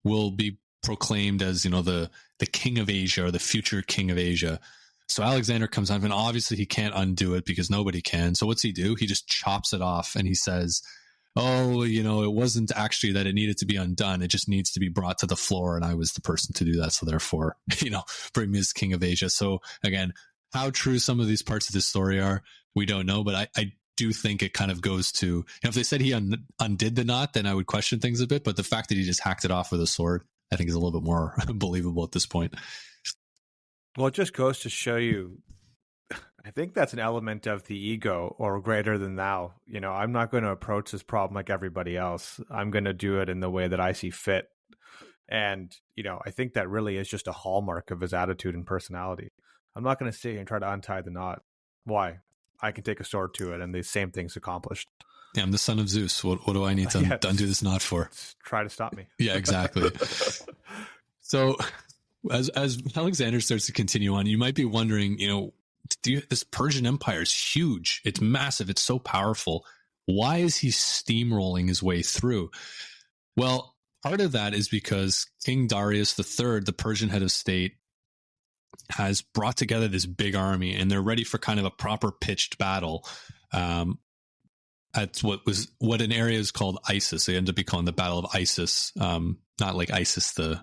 Speaker 3: will be proclaimed as, the king of Asia, or the future king of Asia. So Alexander comes on, and obviously he can't undo it because nobody can. So what's he do? He just chops it off, and he says, it wasn't actually that it needed to be undone. It just needs to be brought to the floor, and I was the person to do that. So therefore, bring me as king of Asia. So again, how true some of these parts of this story are, we don't know, but I do think it kind of goes to, if they said he undid the knot, then I would question things a bit. But the fact that he just hacked it off with a sword, I think is a little bit more believable at this point.
Speaker 4: Well, it just goes to show you, I think that's an element of the ego, or greater than thou. I'm not going to approach this problem like everybody else. I'm going to do it in the way that I see fit. And, I think that really is just a hallmark of his attitude and personality. I'm not going to sit here and try to untie the knot. Why? I can take a sword to it, and the same thing's accomplished.
Speaker 3: Yeah, I'm the son of Zeus. What do I need to undo this knot for?
Speaker 4: Try to stop me.
Speaker 3: Yeah, exactly. So as Alexander starts to continue on, you might be wondering, this Persian Empire is huge. It's massive. It's so powerful. Why is he steamrolling his way through? Well, part of that is because King Darius III, the Persian head of state, has brought together this big army, and they're ready for kind of a proper pitched battle. At what an area is called Isis. They end up calling the Battle of Isis, not like Isis, like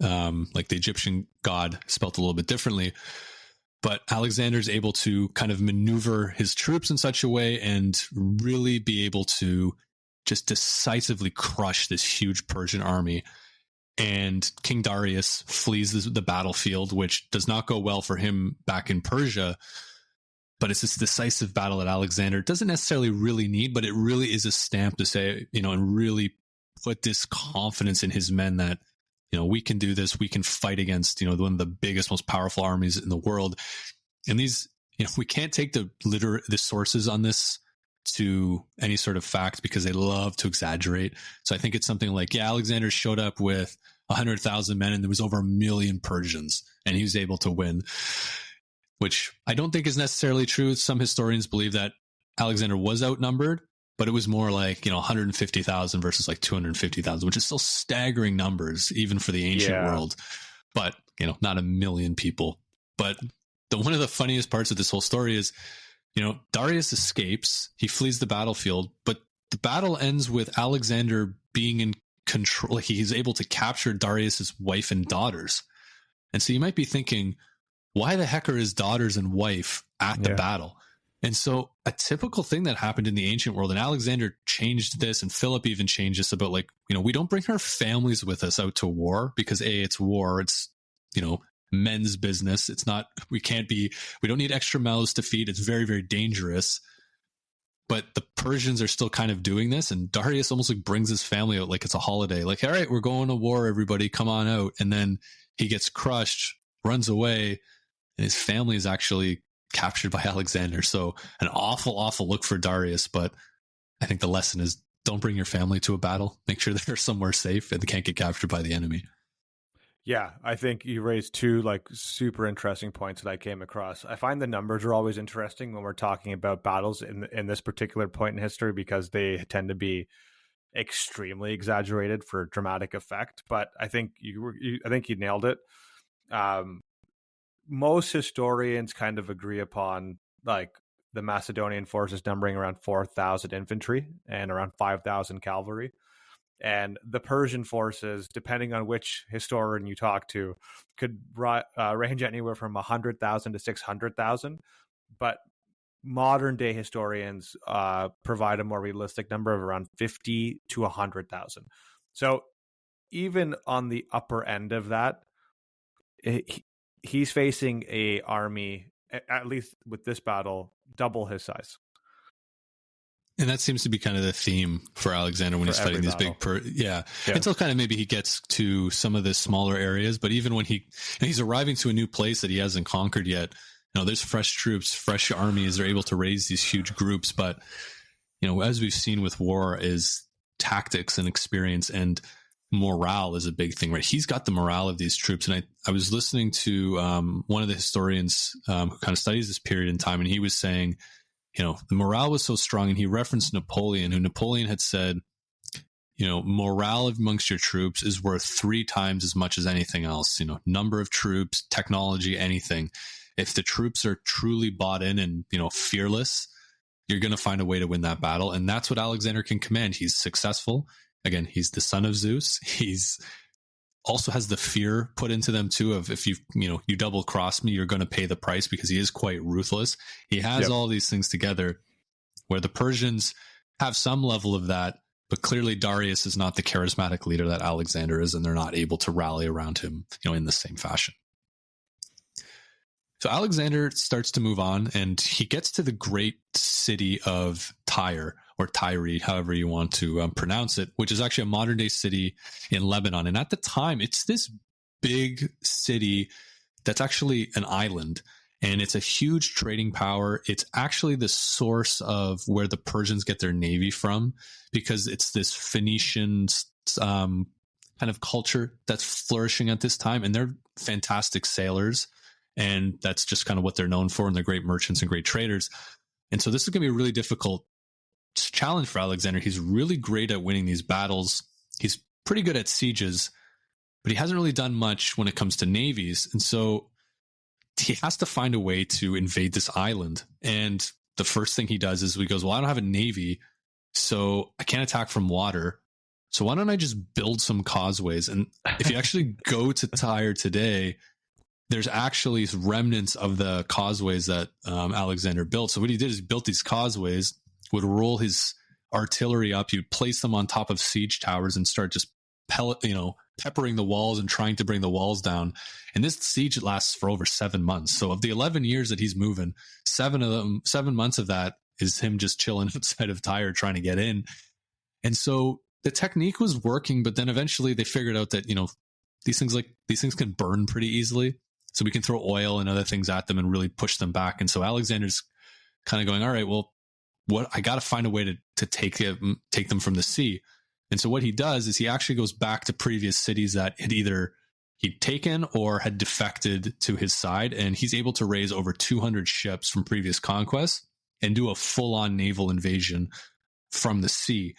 Speaker 3: the Egyptian god, spelt a little bit differently. But Alexander's able to kind of maneuver his troops in such a way and really be able to just decisively crush this huge Persian army. And King Darius flees the battlefield, which does not go well for him back in Persia. But it's this decisive battle that Alexander doesn't necessarily really need, but it really is a stamp to say, and really put this confidence in his men that, we can do this. We can fight against, one of the biggest, most powerful armies in the world. And these, we can't take the sources on this to any sort of fact because they love to exaggerate. So I think it's something like, Alexander showed up with 100,000 men and there was over 1 million Persians and he was able to win, which I don't think is necessarily true. Some historians believe that Alexander was outnumbered, but it was more like, 150,000 versus like 250,000, which is still staggering numbers, even for the ancient world. But, not 1 million people. But one of the funniest parts of this whole story is, Darius escapes, he flees the battlefield, but the battle ends with Alexander being in control. Like he's able to capture Darius's wife and daughters. And so you might be thinking, why the heck are his daughters and wife at the battle? And so a typical thing that happened in the ancient world, and Alexander changed this, and Philip even changed this about, like, we don't bring our families with us out to war because it's war. It's, men's business. It's not, we don't need extra mouths to feed. It's very, very dangerous. But the Persians are still kind of doing this. And Darius almost like brings his family out like it's a holiday. Like, all right, we're going to war, everybody, come on out. And then he gets crushed, runs away, and his family is actually captured by Alexander. So an awful, awful look for Darius. But I think the lesson is, don't bring your family to a battle. Make sure they're somewhere safe and they can't get captured by the enemy.
Speaker 4: Yeah, I think you raised two like super interesting points that I came across. I find the numbers are always interesting when we're talking about battles in this particular point in history, because they tend to be extremely exaggerated for dramatic effect. But I think you nailed it. Most historians kind of agree upon like the Macedonian forces numbering around 4,000 infantry and around 5,000 cavalry. And the Persian forces, depending on which historian you talk to, could range anywhere from 100,000 to 600,000. But modern day historians provide a more realistic number of around 50 to 100,000. So even on the upper end of that, he's facing a army, at least with this battle, double his size.
Speaker 3: And that seems to be kind of the theme for Alexander when he's fighting these big, until kind of maybe he gets to some of the smaller areas. But even when he's arriving to a new place that he hasn't conquered yet, there's fresh troops, fresh armies. They're able to raise these huge groups. But, as we've seen with war, is tactics and experience and morale is a big thing, right? He's got the morale of these troops. And I was listening to one of the historians who kind of studies this period in time, and he was saying, the morale was so strong, and he referenced Napoleon, who Napoleon had said, morale amongst your troops is worth 3 times as much as anything else, number of troops, technology, anything. If the troops are truly bought in and, fearless, you're going to find a way to win that battle. And that's what Alexander can command. He's successful. Again, he's the son of Zeus. He's also has the fear put into them too of, if you double cross me, you're going to pay the price, because he is quite ruthless. He has all these things together where the Persians have some level of that, but clearly Darius is not the charismatic leader that Alexander is, and they're not able to rally around him, in the same fashion. So Alexander starts to move on, and he gets to the great city of Tyre, or Tyre, however you want to pronounce it, which is actually a modern day city in Lebanon. And at the time, it's this big city that's actually an island, and it's a huge trading power. It's actually the source of where the Persians get their navy from, because it's this Phoenician kind of culture that's flourishing at this time, and they're fantastic sailors. And that's just kind of what they're known for, and they're great merchants and great traders. And so this is going to be a really difficult challenge for Alexander. He's really great at winning these battles. He's pretty good at sieges, but he hasn't really done much when it comes to navies. And so he has to find a way to invade this island. And the first thing he does is he goes, well, I don't have a navy, so I can't attack from water. So why don't I just build some causeways? And if you actually go to Tyre today, there's actually remnants of the causeways that Alexander built. So what he did is he built these causeways, would roll his artillery up, he'd place them on top of siege towers and start just peppering the walls and trying to bring the walls down. And this siege lasts for over 7 months. So of the 11 years that he's moving, 7 months of that is him just chilling outside of Tyre trying to get in. And so the technique was working, but then eventually they figured out that, these things can burn pretty easily. So we can throw oil and other things at them and really push them back. And so Alexander's kind of going, all right, well, I got to find a way to take them from the sea. And so what he does is he actually goes back to previous cities that had either he'd taken or had defected to his side. And he's able to raise over 200 ships from previous conquests and do a full-on naval invasion from the sea.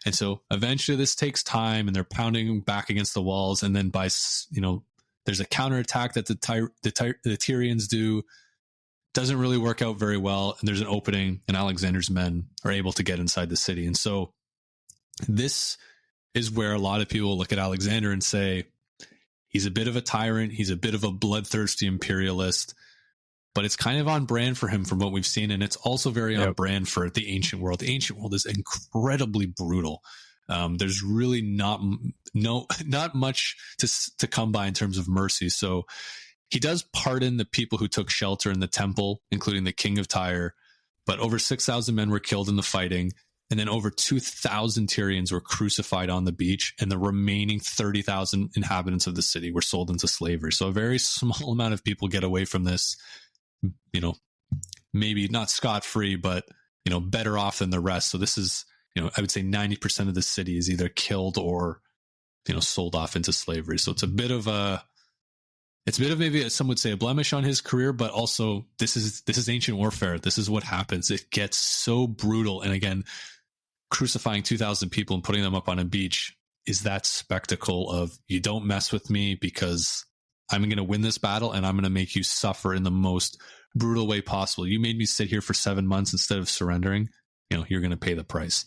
Speaker 3: And so eventually this takes time, and they're pounding back against the walls. And then there's a counterattack that the Tyrians do. Doesn't really work out very well. And there's an opening, and Alexander's men are able to get inside the city. And so this is where a lot of people look at Alexander and say, He's a bit of a tyrant. He's a bit of a bloodthirsty imperialist, but it's kind of on brand for him from what we've seen. And it's also very on brand for the ancient world. The ancient world is incredibly brutal. There's really not much to come by in terms of mercy. So he does pardon the people who took shelter in the temple, including the king of Tyre, but over 6,000 men were killed in the fighting. And then over 2,000 Tyrians were crucified on the beach, and the remaining 30,000 inhabitants of the city were sold into slavery. So a very small amount of people get away from this, maybe not scot-free, but, better off than the rest. So this is, I would say 90% of the city is either killed or, sold off into slavery. So it's a bit of maybe some would say a blemish on his career, but also this is ancient warfare. This is what happens. It gets so brutal. And again, crucifying 2,000 people and putting them up on a beach is that spectacle of, you don't mess with me because I'm going to win this battle and I'm going to make you suffer in the most brutal way possible. You made me sit here for 7 months instead of surrendering. You're going to pay the price.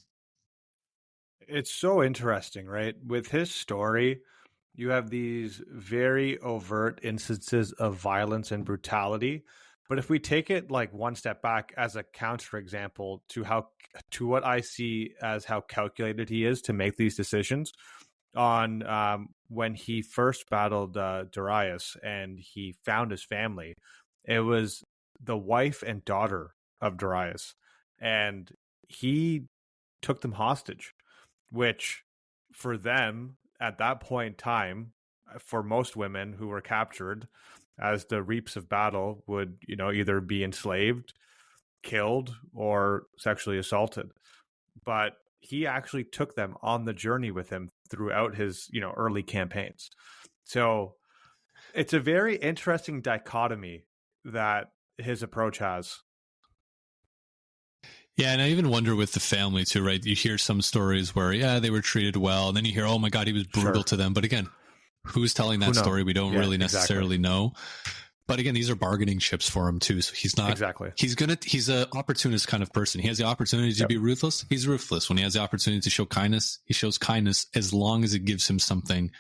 Speaker 4: It's so interesting, right? With his story, you have these very overt instances of violence and brutality. But if we take it like one step back as a counterexample to what I see as how calculated he is to make these decisions on when he first battled Darius and he found his family, it was the wife and daughter of Darius, and he took them hostage, which for them at that point in time, for most women who were captured as the reaps of battle would, either be enslaved, killed, or sexually assaulted. But he actually took them on the journey with him throughout his, early campaigns. So it's a very interesting dichotomy that his approach has.
Speaker 3: Yeah, and I even wonder with the family too, right? You hear some stories where, they were treated well, and then you hear, oh my God, he was brutal to them. But again, who's telling that story? We don't really necessarily know. But again, these are bargaining chips for him too. So he's not he's an opportunist kind of person. He has the opportunity to be ruthless. He's ruthless. When he has the opportunity to show kindness, he shows kindness as long as it gives him something,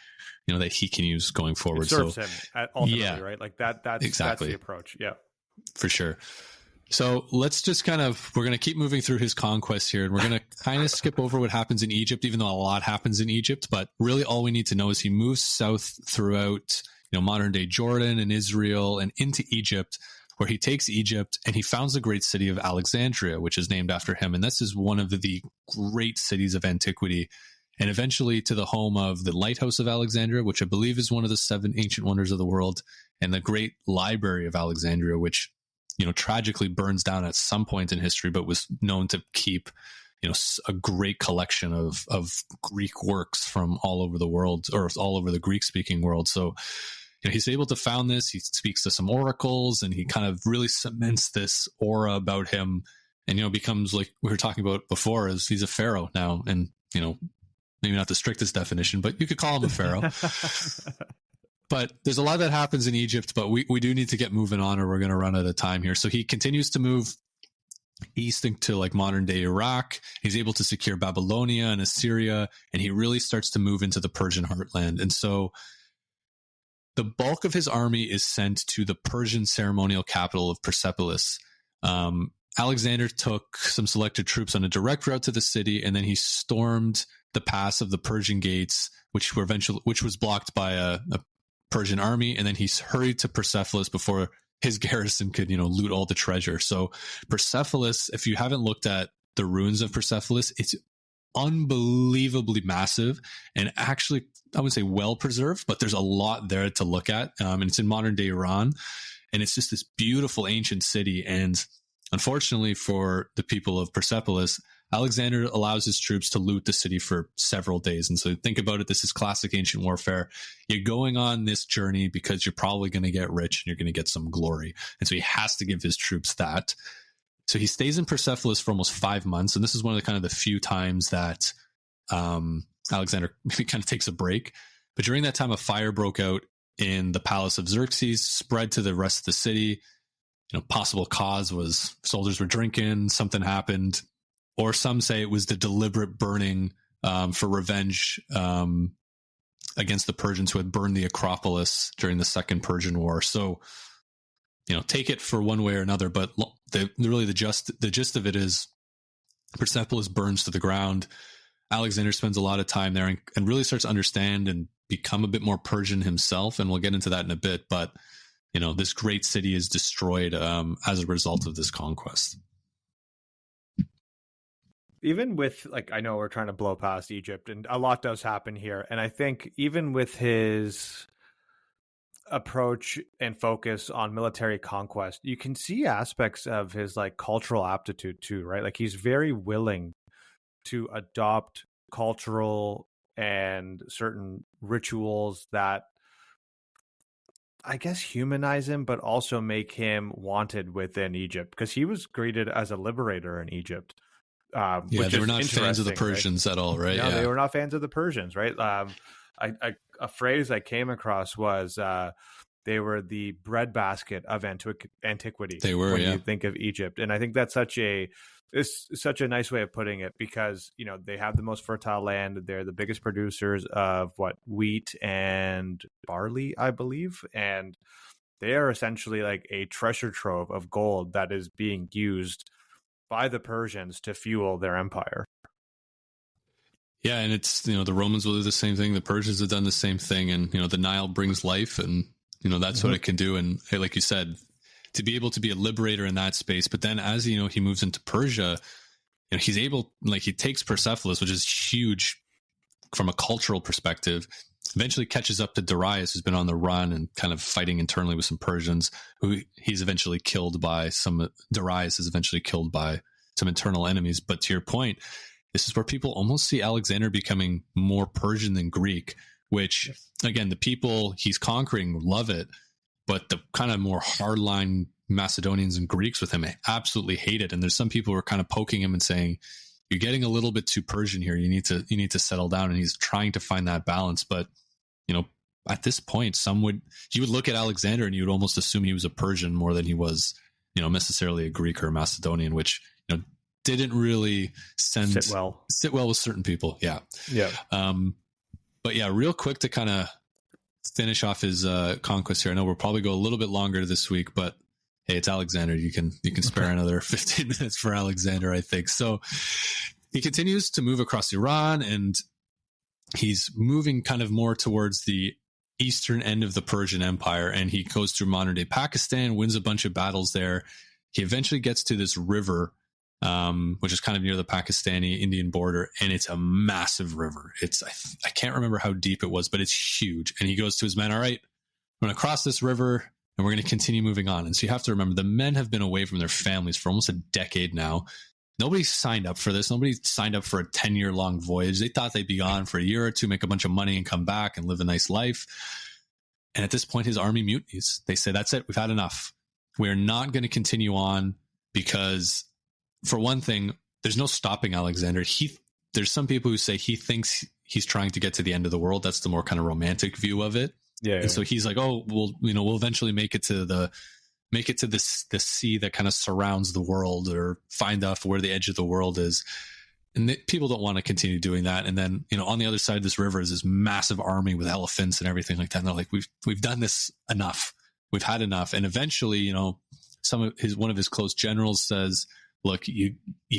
Speaker 3: that he can use going forward.
Speaker 4: It serves him ultimately, right? Like that's the approach. Yeah,
Speaker 3: for sure. So let's just we're going to keep moving through his conquest here, and we're going to kind of skip over what happens in Egypt, even though a lot happens in Egypt. But really all we need to know is he moves south throughout, modern day Jordan and Israel and into Egypt, where he takes Egypt and he founds the great city of Alexandria, which is named after him. And this is one of the great cities of antiquity, and eventually to the home of the Lighthouse of Alexandria, which I believe is one of the 7 ancient wonders of the world, and the great Library of Alexandria, which tragically burns down at some point in history, but was known to keep, a great collection of Greek works from all over the world, or all over the Greek speaking world. So, he's able to found this. He speaks to some oracles, and he kind of really cements this aura about him, and, becomes, like we were talking about before, as he's a pharaoh now. And, maybe not the strictest definition, but you could call him a pharaoh. But there's a lot that happens in Egypt, but we do need to get moving on, or we're going to run out of time here. So he continues to move east into like modern day Iraq. He's able to secure Babylonia and Assyria, and he really starts to move into the Persian heartland. And so the bulk of his army is sent to the Persian ceremonial capital of Persepolis. Alexander took some selected troops on a direct route to the city, and then he stormed the pass of the Persian gates, which was blocked by a Persian army, and then he hurried to Persepolis before his garrison could, loot all the treasure. So Persepolis, if you haven't looked at the ruins of Persepolis, it's unbelievably massive and actually, I wouldn't say well preserved, but there's a lot there to look at. And it's in modern day Iran, and it's just this beautiful ancient city. And unfortunately for the people of Persepolis, Alexander allows his troops to loot the city for several days. And so think about it. This is classic ancient warfare. You're going on this journey because you're probably going to get rich and you're going to get some glory. And so he has to give his troops that. So he stays in Persepolis for almost 5 months. And this is one of the few times that Alexander maybe kind of takes a break. But during that time, a fire broke out in the palace of Xerxes, spread to the rest of the city. Possible cause was soldiers were drinking, something happened. Or some say it was the deliberate burning for revenge against the Persians who had burned the Acropolis during the Second Persian War. So, take it for one way or another, but the gist of it is Persepolis burns to the ground. Alexander spends a lot of time there and really starts to understand and become a bit more Persian himself. And we'll get into that in a bit. But, this great city is destroyed as a result of this conquest.
Speaker 4: Even with, I know we're trying to blow past Egypt, and a lot does happen here. And I think even with his approach and focus on military conquest, you can see aspects of his cultural aptitude too, right? He's very willing to adopt cultural and certain rituals that I guess humanize him, but also make him wanted within Egypt, because he was greeted as a liberator in Egypt.
Speaker 3: They were not fans of the Persians, right? At all, right?
Speaker 4: No, they were not fans of the Persians, right? A phrase I came across was they were the breadbasket of antiquity.
Speaker 3: They were,
Speaker 4: when you think of Egypt, and I think that's such a nice way of putting it, because they have the most fertile land. They're the biggest producers of wheat and barley, I believe, and they are essentially a treasure trove of gold that is being used by the Persians to fuel their empire.
Speaker 3: Yeah, and it's the Romans will do the same thing. The Persians have done the same thing, and the Nile brings life, and that's what it can do. And like you said, to be able to be a liberator in that space. But then as he moves into Persia, he's able, he takes Persepolis, which is huge from a cultural perspective, eventually catches up to Darius, who's been on the run and kind of fighting internally with some Persians, who he's eventually killed by Darius is eventually killed by some internal enemies. But to your point, this is where people almost see Alexander becoming more Persian than Greek, which again, the people he's conquering love it, but the kind of more hardline Macedonians and Greeks with him absolutely hate it. And there's some people who are kind of poking him and saying, you're getting a little bit too Persian here. You need to settle down. And he's trying to find that balance. But, at this point, you would look at Alexander and you would almost assume he was a Persian more than he was, necessarily a Greek or a Macedonian, which, didn't really sit well with certain people. Yeah.
Speaker 4: Yeah.
Speaker 3: But yeah, real quick to kind of finish off his conquest here. I know we'll probably go a little bit longer this week, but hey, it's Alexander. You can spare another 15 minutes for Alexander, I think. So he continues to move across Iran, and he's moving kind of more towards the eastern end of the Persian Empire, and he goes through modern day Pakistan, wins a bunch of battles there. He eventually gets to this river, which is kind of near the Pakistani-Indian border, and it's a massive river. I can't remember how deep it was, but it's huge. And he goes to his men, all right, I'm going to cross this river, and we're going to continue moving on. And so you have to remember, the men have been away from their families for almost a decade now. Nobody signed up for this. Nobody signed up for a 10-year-long voyage. They thought they'd be gone for a year or two, make a bunch of money, and come back and live a nice life. And at this point, his army mutinies. They say, that's it. We've had enough. We're not going to continue on because, for one thing, there's no stopping Alexander. There's some people who say he thinks he's trying to get to the end of the world. That's the more kind of romantic view of it.
Speaker 4: Yeah.
Speaker 3: And so he's like, oh, we'll eventually make it to the sea that kind of surrounds the world, or find out where the edge of the world is. And people don't want to continue doing that. And then, on the other side of this river is this massive army with elephants and everything like that. And they're like, we've done this enough. We've had enough. And eventually, one of his close generals says, look, you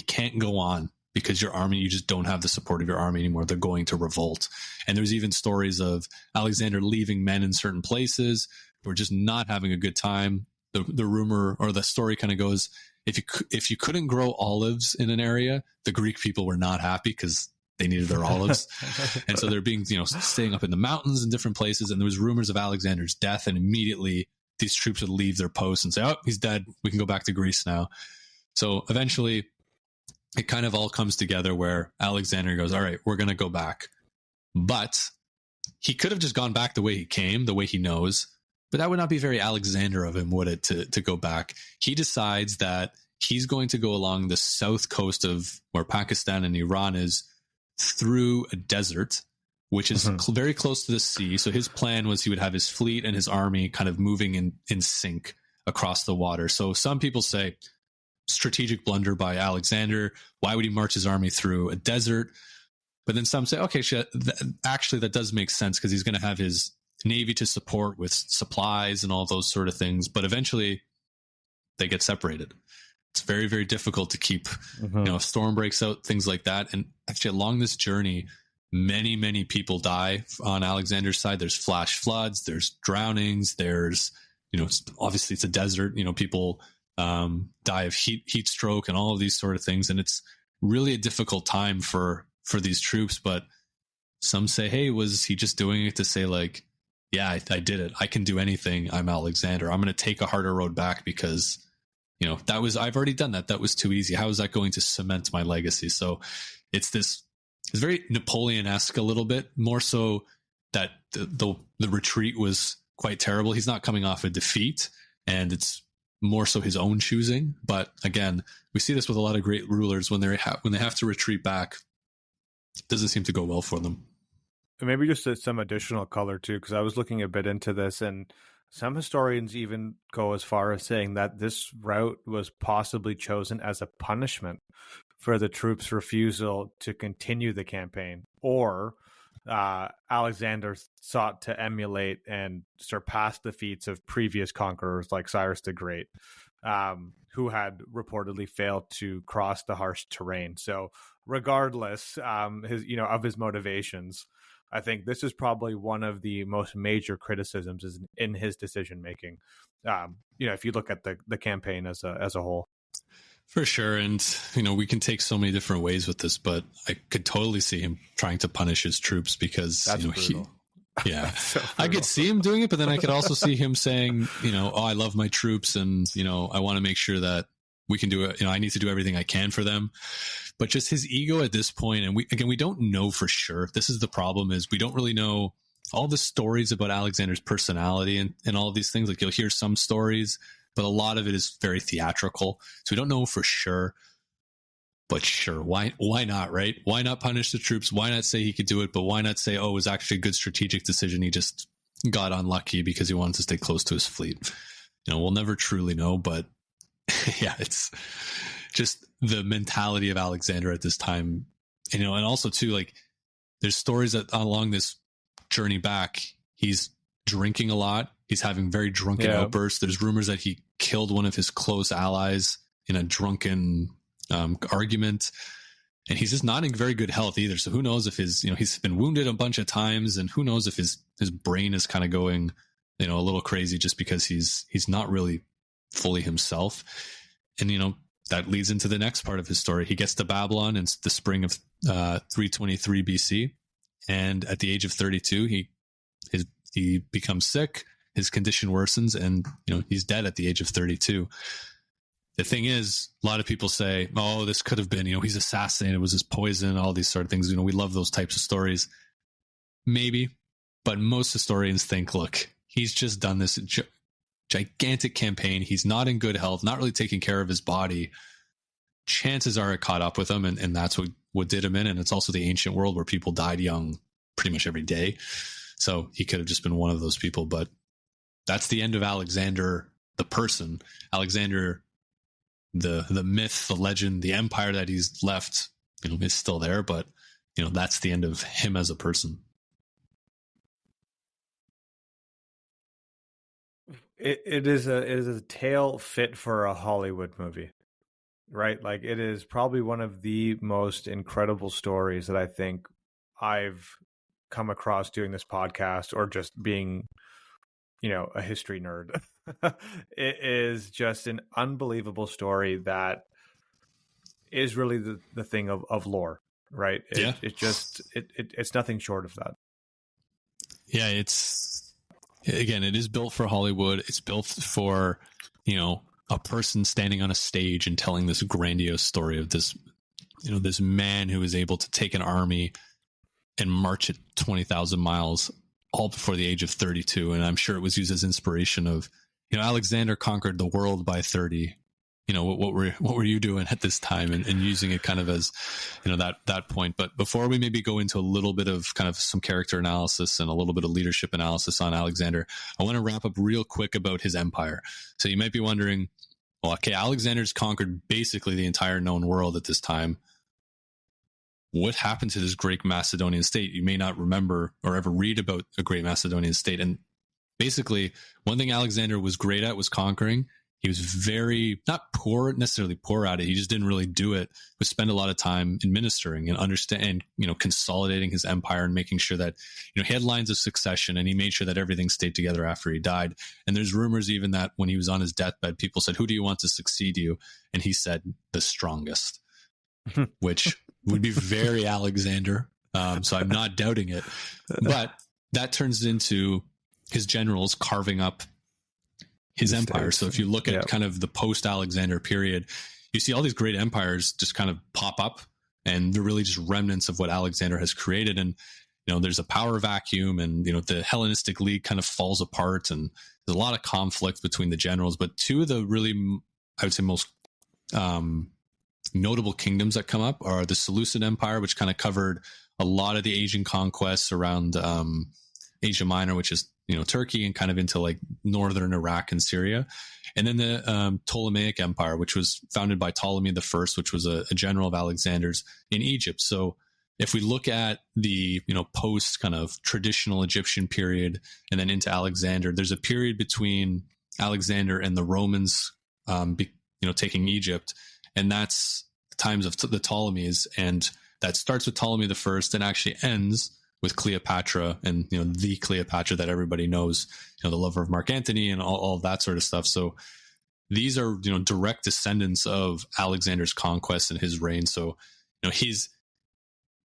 Speaker 3: can't go on because your army, you just don't have the support of your army anymore. They're going to revolt. And there's even stories of Alexander leaving men in certain places who are just not having a good time. The rumor or the story kind of goes, if you couldn't grow olives in an area, the Greek people were not happy because they needed their olives. And so they're being, staying up in the mountains in different places. And there was rumors of Alexander's death. And immediately these troops would leave their posts and say, oh, he's dead. We can go back to Greece now. So eventually it kind of all comes together where Alexander goes, all right, we're going to go back. But he could have just gone back the way he came, the way he knows. But that would not be very Alexander of him, would it, to go back? He decides that he's going to go along the south coast of where Pakistan and Iran is, through a desert, which is very close to the sea. So his plan was he would have his fleet and his army kind of moving in sync across the water. So some people say strategic blunder by Alexander. Why would he march his army through a desert? But then some say, okay, actually that does make sense because he's going to have his navy to support with supplies and all those sort of things. But eventually they get separated. It's very, very difficult to keep, if storm breaks out, things like that. And actually along this journey, many, many people die on Alexander's side. There's flash floods, there's drownings, there's, obviously it's a desert, people die of heat stroke and all of these sort of things. And it's really a difficult time for these troops. But some say, hey, was he just doing it to say like, yeah, I did it. I can do anything. I'm Alexander. I'm going to take a harder road back because, I've already done that. That was too easy. How is that going to cement my legacy? So it's very Napoleon-esque a little bit, more so that the retreat was quite terrible. He's not coming off a defeat, and it's more so his own choosing. But again, we see this with a lot of great rulers when they have to retreat back. It doesn't seem to go well for them.
Speaker 4: Maybe just some additional color too, because I was looking a bit into this, and some historians even go as far as saying that this route was possibly chosen as a punishment for the troops' refusal to continue the campaign, or Alexander sought to emulate and surpass the feats of previous conquerors like Cyrus the Great, who had reportedly failed to cross the harsh terrain. So regardless of his motivations, I think this is probably one of the most major criticisms in his decision making. If you look at the campaign as a whole.
Speaker 3: For sure. And, we can take so many different ways with this, but I could totally see him trying to punish his troops because,
Speaker 4: that's brutal.
Speaker 3: So I could see him doing it, but then I could also see him saying, I love my troops and, I want to make sure that we can do it. I need to do everything I can for them. But just his ego at this point, and we don't know for sure. This is the problem, is we don't really know all the stories about Alexander's personality and all of these things. Like, you'll hear some stories, but a lot of it is very theatrical. So we don't know for sure. But sure, why not, right? Why not punish the troops? Why not say he could do it? But why not say, it was actually a good strategic decision. He just got unlucky because he wanted to stay close to his fleet. We'll never truly know, but yeah, it's just the mentality of Alexander at this time. And also too, like, there's stories that along this journey back, he's drinking a lot. He's having very drunken outbursts. There's rumors that he killed one of his close allies in a drunken argument. And he's just not in very good health either. So who knows if he's been wounded a bunch of times, and who knows if his brain is kind of going, a little crazy just because he's not really fully himself. And, that leads into the next part of his story. He gets to Babylon in the spring of 323 BC. And at the age of 32, he becomes sick. His condition worsens, and, he's dead at the age of 32. The thing is, a lot of people say, this could have been, he's assassinated, it was his poison, all these sort of things. We love those types of stories. Maybe, but most historians think, look, he's just done this gigantic campaign. He's not in good health, not really taking care of his body. Chances are it caught up with him, and that's what did him in. And it's also the ancient world where people died young pretty much every day. So he could have just been one of those people. But that's the end of Alexander, the person. Alexander, the myth, the legend, the empire that he's left, is still there. But, that's the end of him as a person.
Speaker 4: It is a tale fit for a Hollywood movie, right? Like, it is probably one of the most incredible stories that I think I've come across doing this podcast, or just being, a history nerd. It is just an unbelievable story that is really the thing of lore, right? It's nothing short of that.
Speaker 3: Yeah, again, it is built for Hollywood. It's built for, a person standing on a stage and telling this grandiose story of this, this man who is able to take an army and march it 20,000 miles all before the age of 32. And I'm sure it was used as inspiration of, Alexander conquered the world by 30. What were you doing at this time, and using it kind of as, that point. But before we maybe go into a little bit of kind of some character analysis and a little bit of leadership analysis on Alexander, I want to wrap up real quick about his empire. So you might be wondering, well, okay, Alexander's conquered basically the entire known world at this time. what happened to this great Macedonian state? You may not remember or ever read about a great Macedonian state. And basically, one thing Alexander was great at was conquering. He was very, not necessarily poor at it. He just didn't really do it, but spend a lot of time administering and understand, consolidating his empire and making sure that, he had lines of succession, and he made sure that everything stayed together after he died. And there's rumors even that when he was on his deathbed, people said, "Who do you want to succeed you?" And he said, "The strongest," which would be very Alexander. So I'm not doubting it, but that turns into his generals carving up his empire. So if you look at kind of the post-Alexander period, you see all these great empires just kind of pop up, and they're really just remnants of what Alexander has created. And, there's a power vacuum, and, the Hellenistic League kind of falls apart, and there's a lot of conflict between the generals. But two of the really, I would say, most notable kingdoms that come up are the Seleucid Empire, which kind of covered a lot of the Asian conquests around Asia Minor, which is Turkey, and kind of into like northern Iraq and Syria. And then the Ptolemaic Empire, which was founded by Ptolemy the First, which was a general of Alexander's in Egypt. So if we look at the post kind of traditional Egyptian period and then into Alexander, there's a period between Alexander and the Romans taking Egypt, and that's the times of the Ptolemies, and that starts with Ptolemy the First and actually ends with Cleopatra, and the Cleopatra that everybody knows, the lover of Mark Antony and all of that sort of stuff. So these are direct descendants of Alexander's conquest and his reign. So his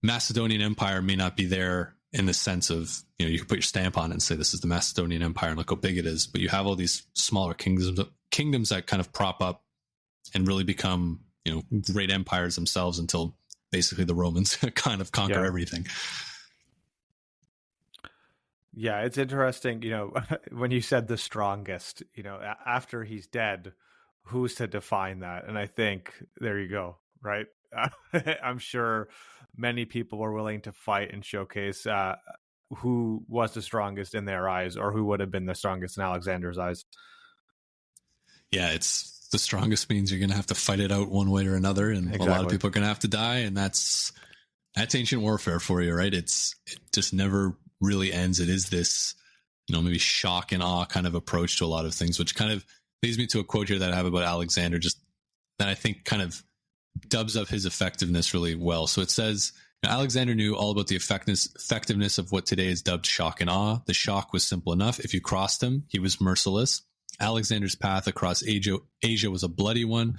Speaker 3: Macedonian Empire may not be there in the sense of you can put your stamp on it and say this is the Macedonian Empire and look how big it is, but you have all these smaller kingdoms that kind of prop up and really become great empires themselves until basically the Romans kind of conquer everything.
Speaker 4: Yeah, it's interesting, when you said the strongest, after he's dead, who's to define that? And I think, there you go, right? I'm sure many people were willing to fight and showcase who was the strongest in their eyes, or who would have been the strongest in Alexander's eyes.
Speaker 3: Yeah, it's the strongest means you're going to have to fight it out one way or another, and a lot of people are going to have to die, and that's ancient warfare for you, right? It just never really ends. It is this, maybe shock and awe kind of approach to a lot of things, which kind of leads me to a quote here that I have about Alexander, just that I think kind of dubs up his effectiveness really well. So it says, Alexander knew all about the effectiveness of what today is dubbed shock and awe. The shock was simple enough. If you crossed him, he was merciless. Alexander's path across Asia was a bloody one,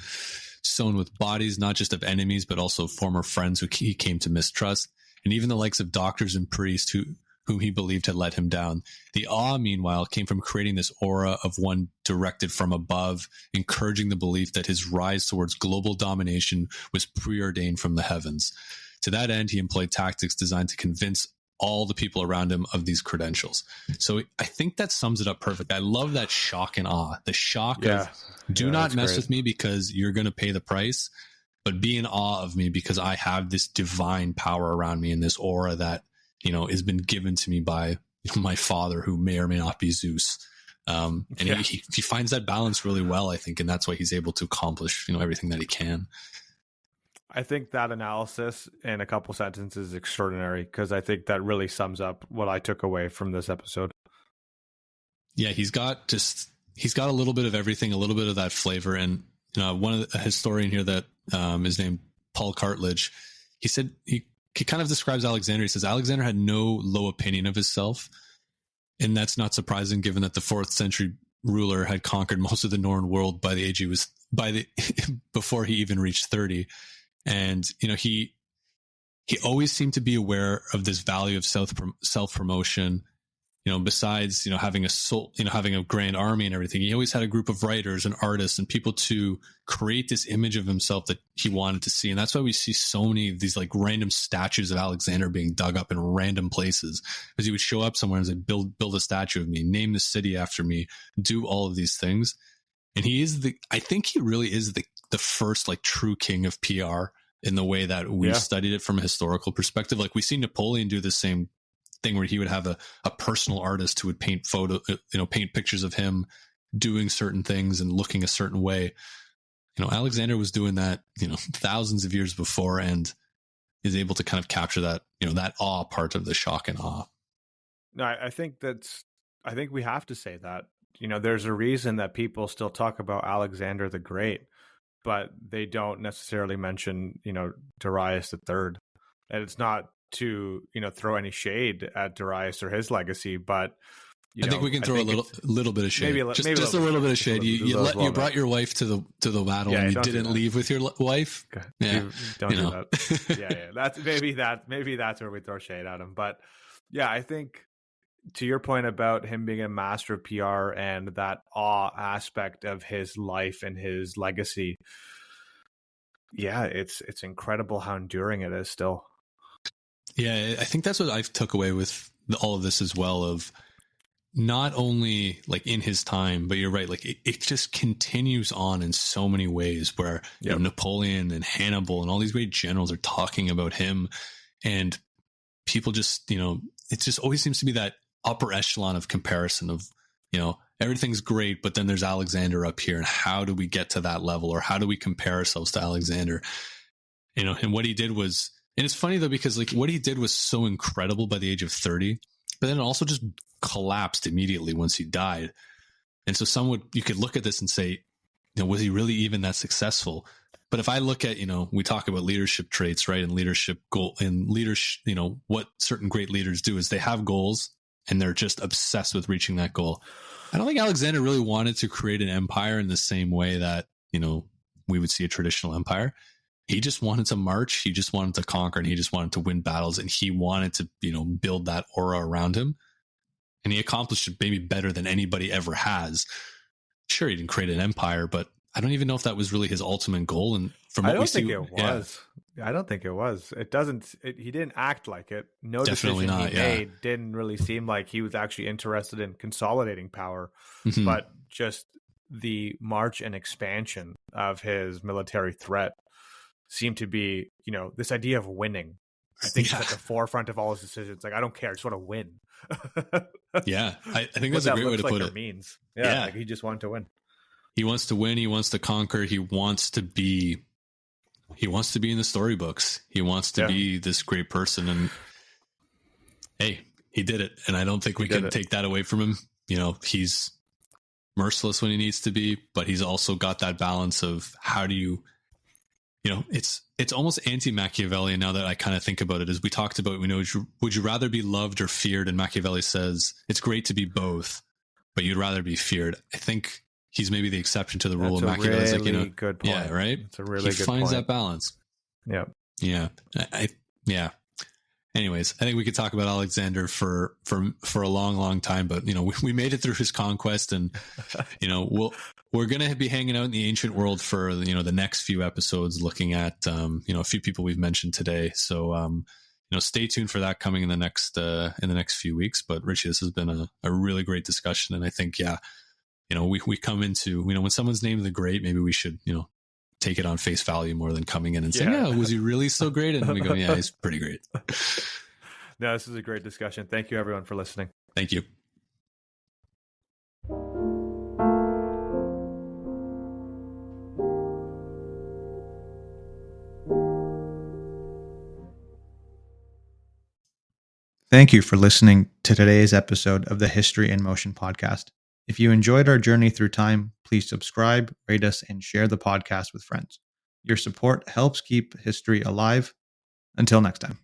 Speaker 3: sown with bodies, not just of enemies, but also former friends who he came to mistrust, and even the likes of doctors and priests whom he believed had let him down. The awe, meanwhile, came from creating this aura of one directed from above, encouraging the belief that his rise towards global domination was preordained from the heavens. To that end, he employed tactics designed to convince all the people around him of these credentials. So I think that sums it up perfect. I love that shock and awe. The shock of, do not mess with me because you're going to pay the price, but be in awe of me because I have this divine power around me and this aura that has been given to me by my father, who may or may not be Zeus. And he finds that balance really well, I think, and that's why he's able to accomplish, everything that he can.
Speaker 4: I think that analysis in a couple sentences is extraordinary, because I think that really sums up what I took away from this episode.
Speaker 3: Yeah, he's got a little bit of everything, a little bit of that flavor. And a historian here that is named Paul Cartledge, he said he kind of describes Alexander. He says Alexander had no low opinion of himself, and that's not surprising given that the 4th century ruler had conquered most of the known world by the age he was before he even reached 30. And he always seemed to be aware of this value of self-promotion. Besides having a soul, having a grand army and everything, he always had a group of writers and artists and people to create this image of himself that he wanted to see. And that's why we see so many of these like random statues of Alexander being dug up in random places, because he would show up somewhere and say, build a statue of me, name the city after me, do all of these things. And I think he really is the first like true king of PR in the way that we studied it from a historical perspective. Like we see Napoleon do the same thing, where he would have a personal artist who would paint paint pictures of him doing certain things and looking a certain way. Alexander was doing that, thousands of years before. And is able to kind of capture that, that awe part of the shock and awe.
Speaker 4: No, I think we have to say that, there's a reason that people still talk about Alexander the Great, but they don't necessarily mention, Darius III. And it's not to, throw any shade at Darius or his legacy, but
Speaker 3: I think we can throw a little bit of shade. Maybe just a little bit of shade. You brought your wife to the battle, and you didn't leave with your wife.
Speaker 4: Okay. Yeah, don't do that. Yeah. That's maybe that's where we throw shade at him. But yeah, I think to your point about him being a master of PR and that awe aspect of his life and his legacy, yeah, it's incredible how enduring it is still.
Speaker 3: Yeah, I think that's what I took away with all of this as well, of not only like in his time, but you're right, like it just continues on in so many ways where Napoleon and Hannibal and all these great generals are talking about him, and people just, it just always seems to be that upper echelon of comparison of, everything's great, but then there's Alexander up here, and how do we get to that level, or how do we compare ourselves to Alexander? And what he did was, and it's funny though, because like what he did was so incredible by the age of 30, but then it also just collapsed immediately once he died. And so you could look at this and say, was he really even that successful? But if I look at, we talk about leadership traits, right? And leadership goal and leadership, what certain great leaders do is they have goals and they're just obsessed with reaching that goal. I don't think Alexander really wanted to create an empire in the same way that, we would see a traditional empire. He just wanted to march. He just wanted to conquer, and he just wanted to win battles. And he wanted to, build that aura around him. And he accomplished it maybe better than anybody ever has. Sure, he didn't create an empire, but I don't even know if that was really his ultimate goal. And from what we see,
Speaker 4: I don't think it was. It doesn't. He didn't act like it. No
Speaker 3: Definitely
Speaker 4: decision
Speaker 3: not,
Speaker 4: he made didn't really seem like he was actually interested in consolidating power,
Speaker 3: Mhm.
Speaker 4: but just the march and expansion of his military threat seemed to be, this idea of winning. I think it's at the forefront of all his decisions. Like, I don't care. I just want to win.
Speaker 3: Yeah, I think that's a great way to put it.
Speaker 4: Means. Yeah. Like he just wanted to win.
Speaker 3: He wants to win. He wants to conquer. He wants to be in the storybooks. He wants to be this great person. And hey, he did it. And I don't think we can take that away from him. He's merciless when he needs to be, but he's also got that balance of how do you, it's almost anti-Machiavellian now that I kind of think about it. As we talked about, would you rather be loved or feared? And Machiavelli says it's great to be both, but you'd rather be feared. I think he's maybe the exception to the rule.
Speaker 4: That's
Speaker 3: Machiavelli's
Speaker 4: a really
Speaker 3: like,
Speaker 4: good point.
Speaker 3: Yeah, right.
Speaker 4: It's a really good point.
Speaker 3: He finds that balance.
Speaker 4: Yeah.
Speaker 3: Yeah. Yeah. Anyways, I think we could talk about Alexander for a long, long time, but we made it through his conquest, and we're going to be hanging out in the ancient world for the next few episodes, looking at a few people we've mentioned today. So stay tuned for that coming in the next few weeks. But Ritchie, this has been a really great discussion, and I think we come into when someone's named the great, maybe we should take it on face value more than coming in and saying, was he really so great? And we go, yeah, he's pretty great.
Speaker 4: No, this is a great discussion. Thank you, everyone, for listening.
Speaker 3: Thank you.
Speaker 2: Thank you for listening to today's episode of the History in Motion podcast. If you enjoyed our journey through time, please subscribe, rate us, and share the podcast with friends. Your support helps keep history alive. Until next time.